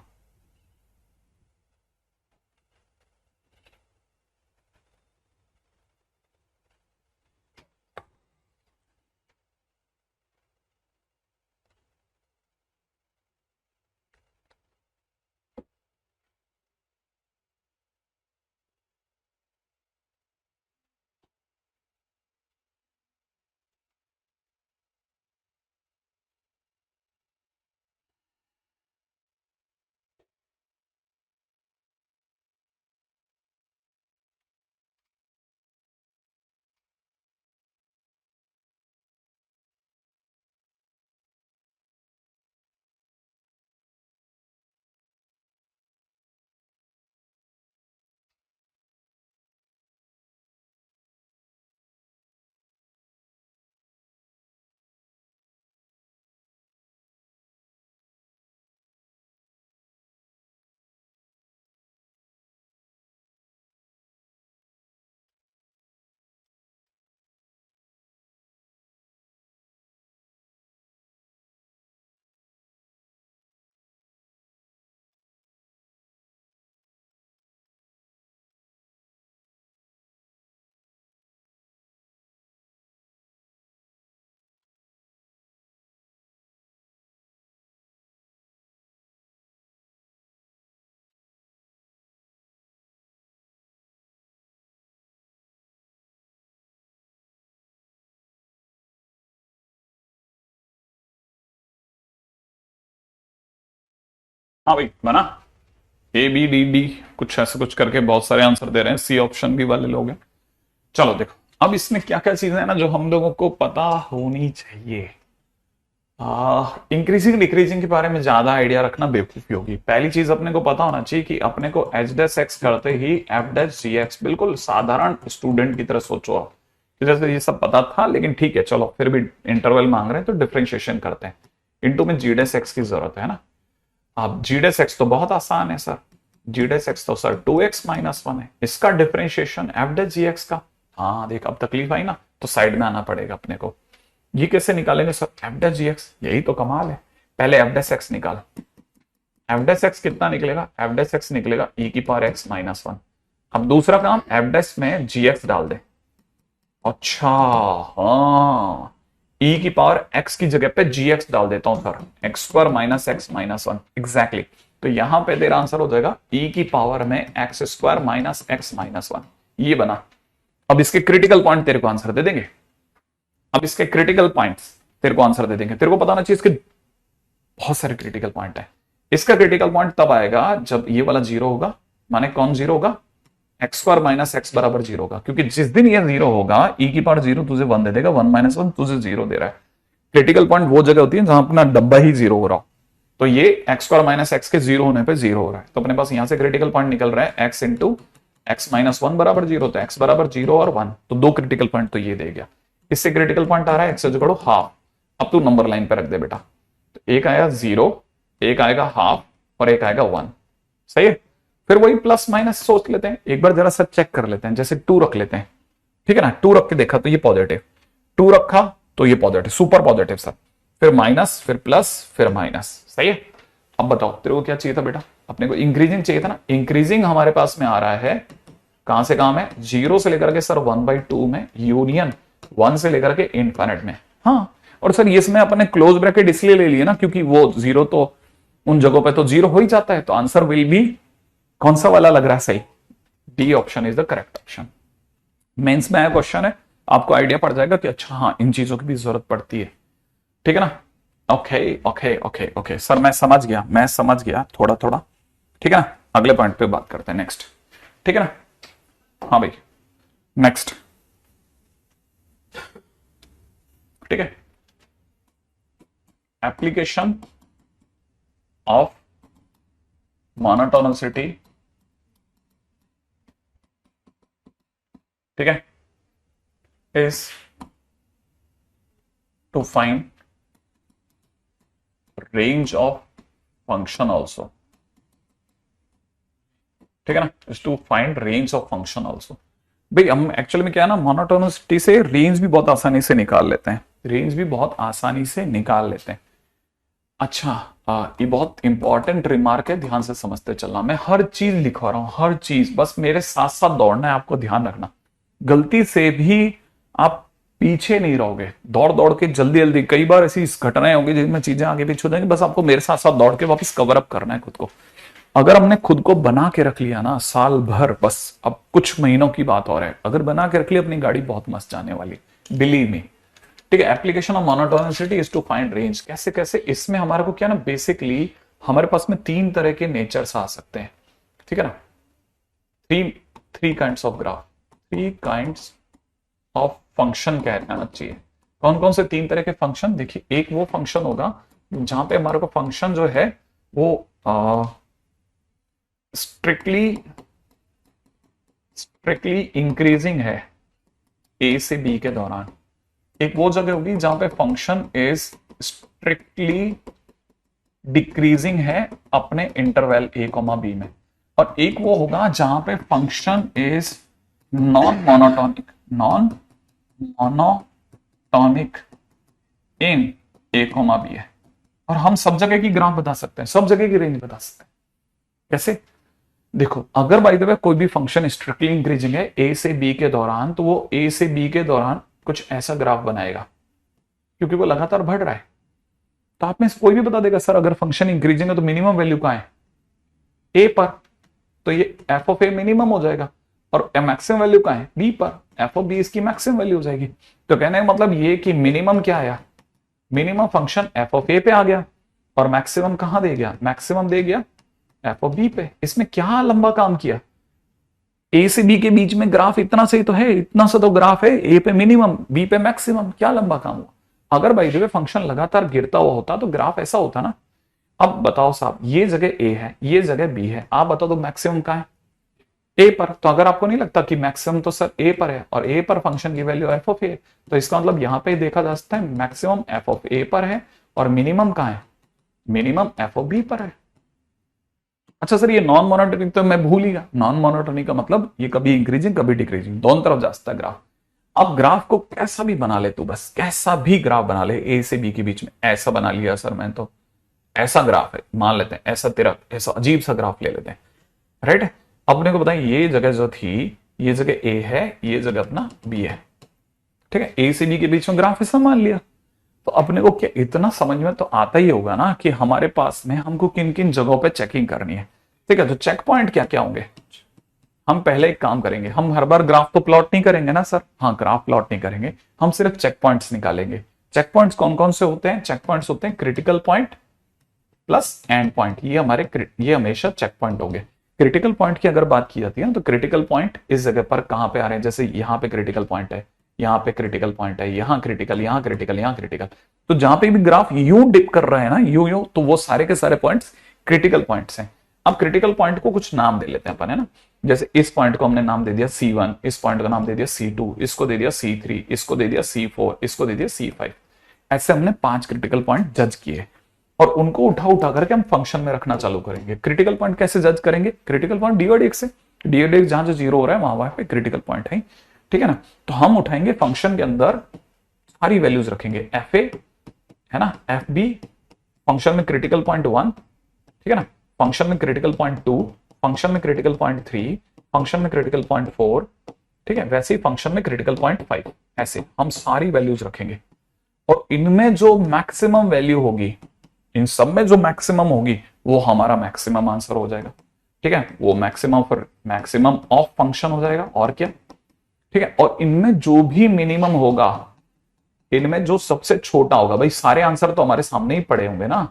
हाँ भाई बना, ए बी डी डी कुछ ऐसे कुछ करके बहुत सारे आंसर दे रहे हैं, सी ऑप्शन भी वाले लोग हैं। चलो देखो, अब इसमें क्या क्या चीजें हैं ना जो हम लोगों को पता होनी चाहिए। इंक्रीजिंग डिक्रीजिंग के बारे में ज्यादा आइडिया रखना बेवकूफी होगी। पहली चीज अपने को पता होना चाहिए कि अपने को एच डैश एक्स करते ही एफ डैश जी एक्स, बिल्कुल साधारण स्टूडेंट की तरह सोचो आप कि जैसे ये सब पता था, लेकिन ठीक है चलो फिर भी इंटरवल मांग रहे हैं तो डिफ्रेंशिएशन करते हैं। इंटू में जी डैश एक्स की जरूरत है ना। अब जी डैश एक्स तो बहुत आसान है सर, जी डैश एक्स तो सर 2x-1 है, इसका डिफरेंशिएशन एफ डैश जी एक्स का। हाँ देख अब तकलीफ आई ना, तो साइड में आना पड़ेगा अपने को। ये कैसे निकालेंगे सर, एफ डैश जी एक्स, यही तो कमाल है। पहले एफ डैश एक्स निकाल, एफ डैश एक्स कितना निकलेगा, एफ डैश एक्स निकलेगा e की पावर x-1। अब दूसरा काम, एफ डैश में जी एक्स डाल दे। अच्छा, हाँ, e की पावर x की जगह पे gx डाल देता हूं sir, x² minus x minus 1 exactly. तो यहां पे तेरा आंसर हो जाएगा e की पावर में x² माइनस x माइनस 1, ये बना। अब इसके क्रिटिकल पॉइंट तेरे को आंसर दे देंगे। अब इसके क्रिटिकल पॉइंट्स तेरे को आंसर दे देंगे। तेरे को पता होना चाहिए इसके बहुत सारे क्रिटिकल पॉइंट है। इसका क्रिटिकल पॉइंट तब आएगा जब ये वाला जीरो होगा, माने कौन जीरो होगा, x² माइनस एक्स बराबर जीरो होगा, क्योंकि जिस दिन ये जीरो होगा e की पावर जीरो तुझे 1 दे देगा, 1 माइनस 1 तुझे जीरो दे रहा है। क्रिटिकल पॉइंट वो जगह होती है जहां अपना डब्बा ही जीरो हो रहा हो, तो ये x² माइनस एक्स के जीरो होने पे जीरो हो रहा है। तो अपने पास यहां से क्रिटिकल पॉइंट निकल रहा है x इंटू एक्स माइनस 1 बराबर जीरो, तो x बराबर जीरो और 1, तो दो क्रिटिकल पॉइंट तो ये दे गया। इससे क्रिटिकल पॉइंट आ रहा है x से जोड़ो हाफ। अब तू नंबर लाइन पे रख दे बेटा, तो एक आएगा जीरो, एक आएगा हाफ और एक आएगा 1, सही है। फिर वही प्लस माइनस सोच लेते हैं, एक बार जरा सा चेक कर लेते हैं, जैसे 2 रख लेते हैं, ठीक है ना। 2 रख के देखा तो ये पॉजिटिव, 2 रखा तो ये पॉजिटिव, सुपर पॉजिटिव सर, फिर माइनस, फिर प्लस, फिर माइनस, सही है। अब बताओ तेरे को क्या चाहिए था बेटा, अपने को इंक्रीजिंग चाहिए था ना। इंक्रीजिंग हमारे पास में आ रहा है, कहां से कहां में, जीरो से लेकर के सर 1/2 में, यूनियन 1 से लेकर के इनफाइनाइट में। हाँ, और सर ये इसमें अपने क्लोज ब्रैकेट इसलिए ले लिए ना क्योंकि वो जीरो तो उन जगहों पे तो जीरो हो ही जाता है, तो आंसर विल बी कौन सा वाला लग रहा है सही, d option is the correct option. Mains में आया क्वेश्चन है, आपको आइडिया पड़ जाएगा कि अच्छा हाँ इन चीजों की भी जरूरत पड़ती है, ठीक है ना। Okay okay okay okay sir, मैं समझ गया, मैं समझ गया थोड़ा थोड़ा, ठीक है ना। अगले पॉइंट पे बात करते हैं नेक्स्ट, ठीक है ना। हाँ भाई नेक्स्ट, ठीक है, एप्लीकेशन ऑफ मोनोटोनिसिटी, ठीक है, is to find range of function also, ठीक है ना, is to find range of function also. भाई हम एक्चुअली में क्या है ना, मोनोटोनिसिटी से रेंज भी बहुत आसानी से निकाल लेते हैं, रेंज भी बहुत आसानी से निकाल लेते हैं। अच्छा, ये बहुत इंपॉर्टेंट रिमार्क है, ध्यान से समझते चलना। मैं हर चीज लिखवा रहा हूं, हर चीज, बस मेरे साथ साथ दौड़ना है, आपको ध्यान रखना। गलती से भी आप पीछे नहीं रहोगे, दौड़ दौड़ के जल्दी जल्दी, कई बार ऐसी घटनाएं होंगी जिनमें चीजें आगे पीछे हो जाएंगी, बस आपको मेरे साथ साथ दौड़ के वापस कवर अप करना है खुद को। अगर हमने खुद को बना के रख लिया ना साल भर, बस अब कुछ महीनों की बात और है, अगर बना के रख लिया अपनी गाड़ी बहुत मस्त जाने वाली, बिलीव मी। ठीक है, application of monotonicity is to find range. कैसे कैसे, इसमें हमारे को क्या ना, बेसिकली हमारे पास में तीन तरह के नेचर्स आ सकते हैं, ठीक है ना, three three kinds of graph, three kinds of function कहना चाहिए। कौन कौन से तीन तरह के फंक्शन? देखिए, एक वो फंक्शन होगा जहां पे हमारे को फंक्शन जो है वो स्ट्रिक्टली इंक्रीजिंग है ए से बी के दौरान। एक वो जगह होगी जहां पे फंक्शन इज स्ट्रिक्टली डिक्रीजिंग है अपने इंटरवल ए कॉमा बी में। और एक वो होगा जहां पे function is non monotonic in a comma b है। और हम सब जगह की ग्राफ बता सकते हैं, सब जगह की रेंज बता सकते हैं। कैसे? देखो, अगर बाय द वे कोई भी फंक्शन स्ट्रिक्टली इंक्रीजिंग है ए से बी के दौरान, तो वो ए से बी के दौरान कुछ ऐसा ग्राफ बनाएगा, क्योंकि वो लगातार बढ़ रहा है। तो आप में से कोई भी बता देगा, सर अगर फंक्शन इंक्रीजिंग है तो मिनिमम वैल्यू कहां है? ए पर, तो ये एफ ऑफ ए मिनिमम हो जाएगा। और मैक्सिमम वैल्यू कहां है? बी पर, एफ ऑफ बी इसकी मैक्सिमम वैल्यू हो जाएगी। तो कहने का मतलब ये कि मिनिमम क्या आया? मिनिमम फंक्शन एफ ऑफ ए पे आ गया, और मैक्सिमम कहां दे गया? मैक्सिमम दे गया एफ ऑफ बी पे। इसमें क्या लंबा काम किया? ए से बी के बीच में ग्राफ इतना से तो है, इतना सा तो ग्राफ है, ए पे मिनिमम बी पे मैक्सिमम, क्या लंबा काम हुआ? अगर बाय द वे फंक्शन लगातार गिरता हुआ होता तो ग्राफ ऐसा होता ना। अब बताओ साहब, ये जगह ए है, ये जगह बी है, आप बताओ तो मैक्सिमम कहां है? ए पर। तो अगर आपको नहीं लगता कि मैक्सिमम तो सर ए पर है, और ए पर फंक्शन की वैल्यू एफ ऑफ ए, तो इसका मतलब यहां पे देखा जा सकता है मैक्सिमम एफ ऑफ ए पर है, और मिनिमम कहां है? मिनिमम एफ ऑफ बी पर है। अच्छा सर, ये नॉन मोनोटोनिक तो मैं भूल ही गया। नॉन मोनोटोनिक का मतलब ये कभी इंक्रीजिंग कभी डिक्रीजिंग, दोनों तरफ जा सकता है ग्राफ। अब ग्राफ को कैसा भी बना ले तू, बस कैसा भी ग्राफ बना ले, ए से बी के बीच में ऐसा बना लिया सर मैं तो, ऐसा ग्राफ है मान लेते हैं, ऐसा तिरक, ऐसा अजीब सा ग्राफ ले लेते हैं, राइट। अपने को बताएं, ये जगह जो थी, ये जगह ए है, ये जगह अपना बी है, ठीक है। ए से बी के बीच में ग्राफ ऐसा मान लिया, तो अपने को क्या इतना समझ में तो आता ही होगा ना कि हमारे पास में हमको किन किन जगहों पे चेकिंग करनी है, ठीक है। तो चेक पॉइंट क्या क्या होंगे? हम पहले एक काम करेंगे, हम हर बार ग्राफ तो प्लॉट नहीं करेंगे ना सर, हाँ ग्राफ प्लॉट नहीं करेंगे, हम सिर्फ चेक पॉइंट्स निकालेंगे। चेक पॉइंट्स कौन कौन से होते हैं? चेक पॉइंट्स होते हैं critical point plus and point, ये हमेशा चेक पॉइंट होंगे। क्रिटिकल पॉइंट की अगर बात की जाती है तो क्रिटिकल पॉइंट इस जगह पर कहां पे आ रहे हैं? जैसे यहां पे क्रिटिकल पॉइंट है, यहाँ पे क्रिटिकल पॉइंट है, यहाँ क्रिटिकल, यहाँ क्रिटिकल, यहाँ क्रिटिकल। तो जहां पे भी ग्राफ यू डिप कर रहा है ना, यू, तो वो सारे के सारे पॉइंट्स क्रिटिकल पॉइंट्स हैं। अब क्रिटिकल पॉइंट को कुछ नाम दे लेते हैं अपन, है ना। जैसे इस पॉइंट को हमने नाम दे दिया C1, इस पॉइंट का नाम दे दिया C2, इसको दे दिया C3, इसको दे दिया C4, इसको दे दिया C5। ऐसे हमने 5 क्रिटिकल पॉइंट जज किए, और उनको उठा उठा करके हम फंक्शन में रखना चालू करेंगे। क्रिटिकल पॉइंट कैसे जज करेंगे? क्रिटिकल पॉइंट डी से, डी जहां जो जीरो हो रहा है वहां पे क्रिटिकल पॉइंट है, ठीक है ना। तो हम उठाएंगे फंक्शन के अंदर सारी वैल्यूज रखेंगे, एफ ए है ना, एफ बी, फंक्शन में क्रिटिकल पॉइंट 1, ठीक है ना, फंक्शन में क्रिटिकल पॉइंट 2, फंक्शन में क्रिटिकल पॉइंट 3, फंक्शन में क्रिटिकल पॉइंट 4, ठीक है। वैसे ही फंक्शन में क्रिटिकल पॉइंट 5, ऐसे हम सारी वैल्यूज रखेंगे। और इनमें जो मैक्सिमम वैल्यू होगी, इन सब में जो मैक्सिमम होगी वो हमारा मैक्सिमम आंसर हो जाएगा, ठीक है। वो मैक्सिमम ऑफ फंक्शन हो जाएगा, और क्या, ठीक है। और इनमें जो भी मिनिमम होगा, इनमें जो सबसे छोटा होगा, भाई सारे आंसर तो हमारे सामने ही पड़े होंगे ना,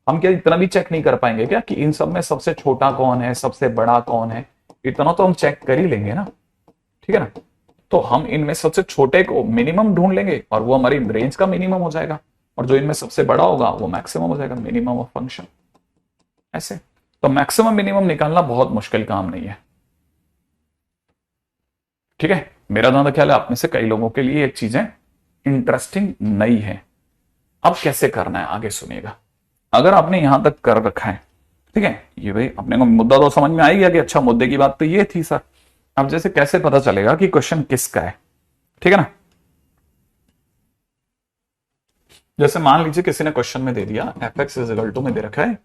हम क्या इतना भी चेक नहीं कर पाएंगे क्या कि इन सब में सबसे छोटा कौन है, सबसे बड़ा कौन है? इतना तो हम चेक कर ही लेंगे ना, ठीक है ना। तो हम इनमें सबसे छोटे को मिनिमम ढूंढ लेंगे, और वो हमारी रेंज का मिनिमम हो जाएगा, और जो इनमें सबसे बड़ा होगा वो मैक्सिमम हो जाएगा, मिनिमम ऑफ फंक्शन। ऐसे तो मैक्सिमम मिनिमम निकालना बहुत मुश्किल काम नहीं है, ठीक है। मेरा ज्यादा ख्याल है आप में से कई लोगों के लिए ये चीजें इंटरेस्टिंग नहीं है। अब कैसे करना है आगे सुनिएगा। अगर आपने यहां तक कर रखा है, ठीक है, ये भाई अपने को मुद्दा तो समझ में आ ही गया कि अच्छा मुद्दे की बात तो ये थी सर। अब जैसे कैसे पता चलेगा कि क्वेश्चन किसका है, ठीक है ना। जैसे मान लीजिए किसी ने क्वेश्चन में दे दिया f x is equal to में दे रखा है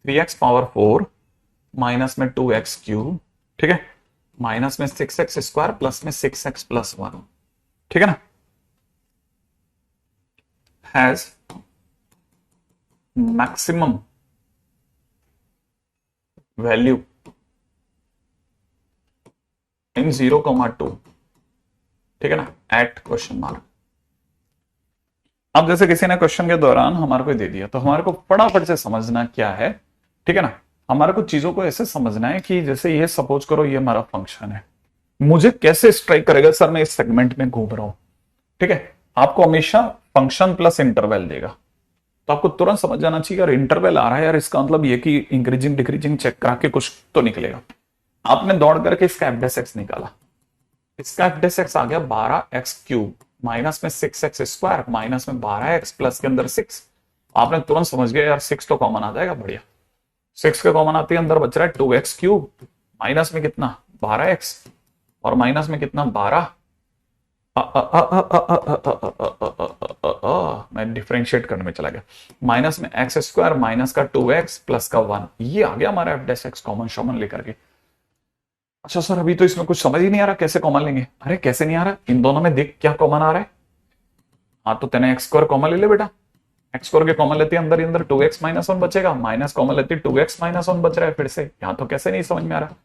3x⁴ माइनस में 2x³, ठीक है, माइनस में 6x² प्लस में 6x+1, ठीक है ना, हैज मैक्सिमम वैल्यू इन 0,2, ठीक है ना, एट क्वेश्चन मार्क। अब जैसे किसी ने क्वेश्चन के दौरान हमारे को दे दिया तो हमारे को फटाफट से समझना क्या है, ठीक है ना, हमारे को चीजों को ऐसे समझना है कि जैसे ये सपोज करो ये हमारा फंक्शन है, मुझे कैसे स्ट्राइक करेगा सर मैं इस सेगमेंट में घूम रहा हूं, ठीक है, आपको हमेशा फंक्शन प्लस इंटरवल देगा, तो आपको तुरंत समझ जाना चाहिए यार इंटरवल आ रहा है यार, इसका मतलब ये कि इंक्रीजिंग डिक्रीजिंग चेक करा के कुछ तो निकलेगा। आपने दौड़ करके इसका एफ निकाला, इसका एफ आ गया 12x³ माइनस में 6x² माइनस में 12x प्लस के अंदर 6। आपने तुरंत समझ गया यार 6 तो कॉमन आ जाएगा, बढ़िया, 6 के कॉमन आते हैं, अंदर बच रहा है 2x³ माइनस में कितना 12x और माइनस में कितना 12, मैं डिफरेंशिएट करने में चला गया, माइनस में x² माइनस का 2x प्लस का 1, ये आ गया हमारा f' कॉमन शॉमन लेकर के। अच्छा सर अभी तो इसमें कुछ समझ ही नहीं आ रहा कैसे कॉमन लेंगे, अरे कैसे नहीं आ रहा, इन दोनों में देख क्या कॉमन आ रहा है, हाँ तो तेने x² कॉमन ले ले बेटा, x² के कॉमन लेते अंदर ही अंदर 2x माइनस 1 बचेगा, माइनस कॉमन लेते 2x माइनस 1 बच रहा है, फिर से यहाँ तो कैसे नहीं समझ में आ रहा,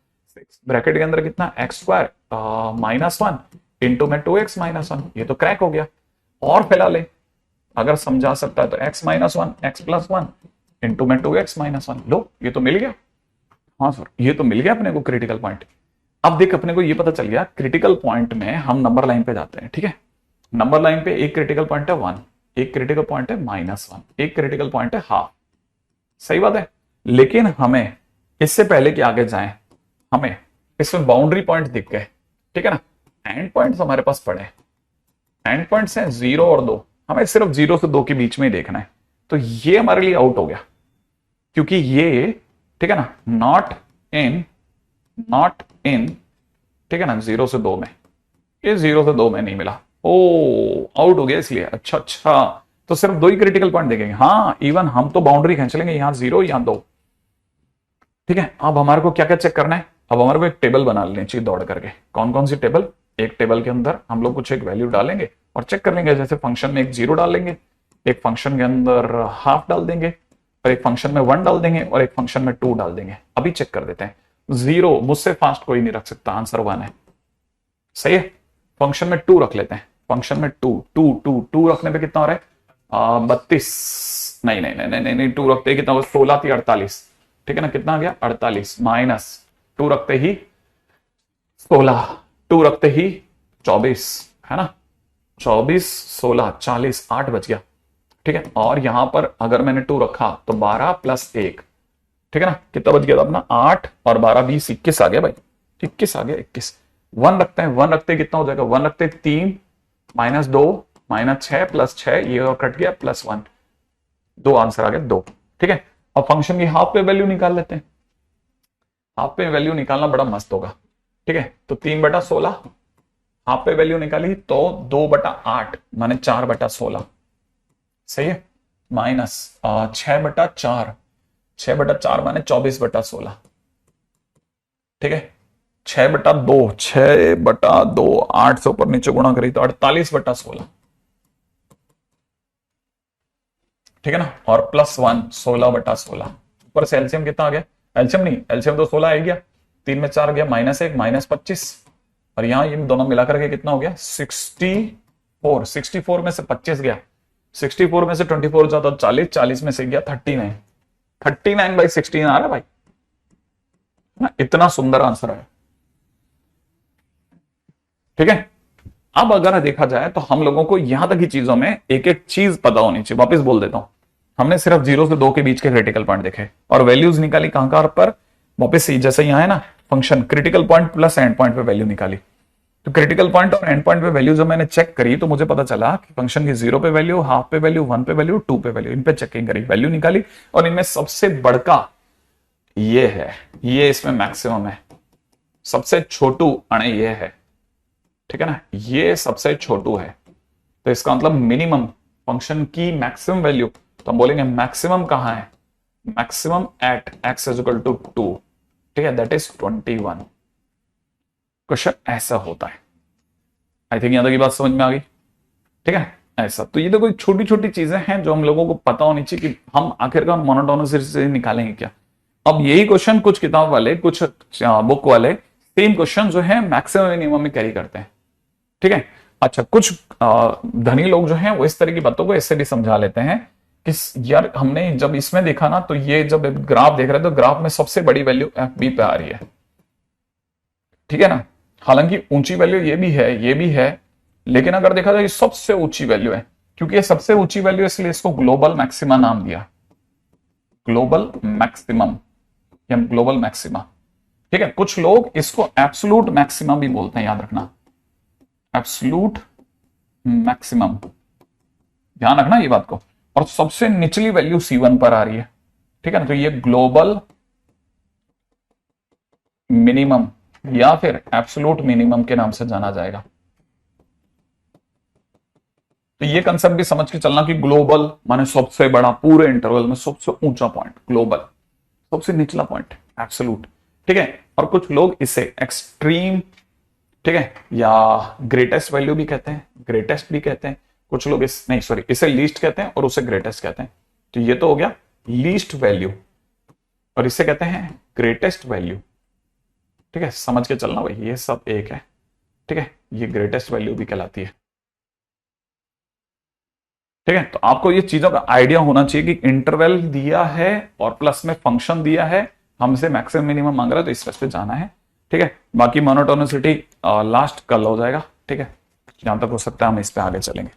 ब्रैकेट के अंदर कितना x² माइनस 1 इंटू में 2x माइनस 1, ये तो क्रैक हो गया, और फैला ले अगर समझा सकता है तो x माइनस 1 x+1 इंटू में 2x माइनस 1, लो ये तो मिल गया, हाँ सर ये तो मिल गया अपने को क्रिटिकल पॉइंट। अब देख अपने को ये पता चल गया क्रिटिकल पॉइंट में हम नंबर लाइन पे जाते हैं, ठीक है, नंबर लाइन पे एक क्रिटिकल पॉइंट है 1, एक क्रिटिकल पॉइंट है -1, एक क्रिटिकल पॉइंट है हाफ, सही बात है, लेकिन हमें इससे पहले कि आगे जाएं हमें इसमें बाउंड्री पॉइंट दिख गए, ठीक है ना, एंड पॉइंट्स हमारे पास पड़े, एंड पॉइंट्स हैं 0 और 2, हमें सिर्फ 0 से 2 के बीच में ही देखना है, तो ये हमारे लिए आउट हो गया क्योंकि ये, ठीक है ना, नॉट इन, ठीक है ना, 0 से 2 में, ये 0 से 2 में नहीं मिला, ओ आउट हो गया इसलिए, अच्छा तो सिर्फ 2 ही क्रिटिकल पॉइंट देखेंगे, हाँ इवन हम तो बाउंड्री खींच लेंगे, यहां 0 यहां 2, ठीक है। अब हमारे को क्या क्या चेक करना है, अब हमारे को एक टेबल बना लेनी चाहिए दौड़ करके, कौन कौन सी टेबल, एक टेबल के अंदर हम लोग कुछ एक वैल्यू डालेंगे और चेक कर लेंगे, जैसे फंक्शन में एक 0 डाल लेंगे, एक फंक्शन के अंदर हाफ डाल देंगे, और एक फंक्शन में 1 डाल देंगे, और एक फंक्शन में 2 डाल देंगे। अभी चेक कर देते हैं, 0 मुझसे फास्ट कोई नहीं रख सकता, आंसर 1 है, सही है। फंक्शन में 2 रख लेते हैं, फंक्शन में 2 रखने पे कितना हो रहा है 32, नहीं 2 रखते ही कितना हो, 16 थी 48, ठीक है ना, कितना आ गया 48 माइनस 2 रखते ही 16, 2 रखते ही 24, है ना, 24 16 40, 8 बच गया, ठीक है। और यहां पर अगर मैंने 2 रखा तो 12 प्लस 1, ठीक है ना, कितना बच गया था अपना 8 और 12 20 21 आ गया भाई, 21 आ गया, 21। 1 रखते हैं, 1 रखते कितना हो जाएगा, 1 रखते 3 माइनस 2 माइनस 6 प्लस 6, ये और कट गया +1, 2 आंसर आ गया 2, ठीक है। अब फंक्शन की हाफ पे वैल्यू निकाल लेते हैं, हाफ पे वैल्यू निकालना बड़ा मस्त होगा, ठीक है। तो 3/16 हाफ पे वैल्यू निकाली तो 2/8 माने 4/16, सही है, माइनस 6/4, 6/4 माने 24/16, ठीक है, 6/2, 6/2 8 से ऊपर नीचे गुणा करी तो 48/16, ठीक है ना, और +1 16/16, ऊपर से एलसीएम कितना आ गया, एलसीएम नहीं, एलसीएम तो 16 आ गया, 3 में 4 गया -1 -25, और यहां ये दोनों मिलाकर के कितना हो गया 64, 64 में से 25 गया, 64 में से 24 जाता 40, 40 में से गया 39, 39/16 आ रहा है भाई ना, इतना सुंदर आंसर है, ठीक है। अब अगर देखा जाए तो हम लोगों को यहां तक की चीजों में एक एक चीज पता होनी चाहिए, वापस बोल देता हूं, हमने सिर्फ 0 से 2 के बीच के क्रिटिकल पॉइंट देखे और वैल्यूज निकाली कहां पर, वापस जैसे यहां है ना function critical point plus and point पे वैल्यू निकाली, तो क्रिटिकल पॉइंट और एंड पॉइंट पे वैल्यू जब मैंने चेक करी तो मुझे पता चला कि फंक्शन की 0 पे वैल्यू, हाफ पे वैल्यू, 1 पे वैल्यू, 2 पे वैल्यू, इन पे चेकिंग करी, वैल्यू निकाली, और इनमें सबसे बड़का ये है, ये इसमें मैक्सिमम है, सबसे छोटू अणे ये है, ठीक है ना, ये सबसे छोटू है। तो इसका मतलब मिनिमम फंक्शन की मैक्सिमम वैल्यू, तो हम बोलेंगे मैक्सिमम कहां है, maximum at x is equal to 2, ठीक है, दैट इज 21। क्वेश्चन ऐसा होता है। आई थिंक यहां तक की बात समझ में आ गई, ठीक है। ऐसा तो ये तो कोई छोटी छोटी चीजें हैं जो हम लोगों को पता होनी चाहिए कि हम आखिरकार मोनोटोनस से निकालेंगे क्या। अब यही क्वेश्चन कुछ किताब वाले, कुछ बुक वाले सेम क्वेश्चन जो है मैक्सिमम मिनिमम में कैरी करते हैं, ठीक है। अच्छा, कुछ धनी लोग जो हैं वो इस तरह की बातों को ऐसे भी समझा लेते हैं कि यार हमने जब इसमें देखा ना, तो ये जब ग्राफ देख रहे थे तो ग्राफ में सबसे बड़ी वैल्यू एफ बी पे आ रही है, ठीक है ना। हालांकि ऊंची वैल्यू ये भी है, ये भी है, लेकिन अगर देखा जाए सबसे ऊंची वैल्यू है, क्योंकि ये सबसे ऊंची वैल्यू है इसलिए इसको ग्लोबल मैक्सिमा नाम दिया, ग्लोबल मैक्सिमम या ग्लोबल मैक्सिमा, ठीक है। कुछ लोग इसको एब्सोल्यूट मैक्सिमा भी बोलते हैं, याद रखना, एब्सोल्यूट मैक्सिमम, ध्यान रखना ये बात को। और सबसे निचली वैल्यू C1 पर आ रही है, ठीक है ना, तो ये ग्लोबल मिनिमम या फिर एब्सोल्यूट मिनिमम के नाम से जाना जाएगा। तो ये कंसेप्ट भी समझ के चलना कि ग्लोबल माने सबसे बड़ा, पूरे इंटरवल में सबसे ऊंचा पॉइंट ग्लोबल, सबसे निचला पॉइंट एब्सोल्यूट, ठीक है। और कुछ लोग इसे एक्सट्रीम, ठीक है, या ग्रेटेस्ट वैल्यू भी कहते हैं, ग्रेटेस्ट भी कहते हैं। कुछ लोग इसे लीस्ट कहते हैं और उसे ग्रेटेस्ट कहते हैं। तो ये तो हो गया लीस्ट वैल्यू, और इसे कहते हैं ग्रेटेस्ट वैल्यू, ठीक है। समझ के चलना भाई, ये सब एक है, ठीक है। ये ग्रेटेस्ट वैल्यू भी कहलाती है, ठीक है। तो आपको ये चीजों का आइडिया होना चाहिए कि इंटरवल दिया है और प्लस में फंक्शन दिया है, हमसे मैक्सिमम मिनिमम मांग रहा है, तो इस पे जाना है, ठीक है। बाकी मोनोटोनिसिटी लास्ट कल हो जाएगा, ठीक है। जहां तक हो सकता है हम इस पे आगे चलेंगे।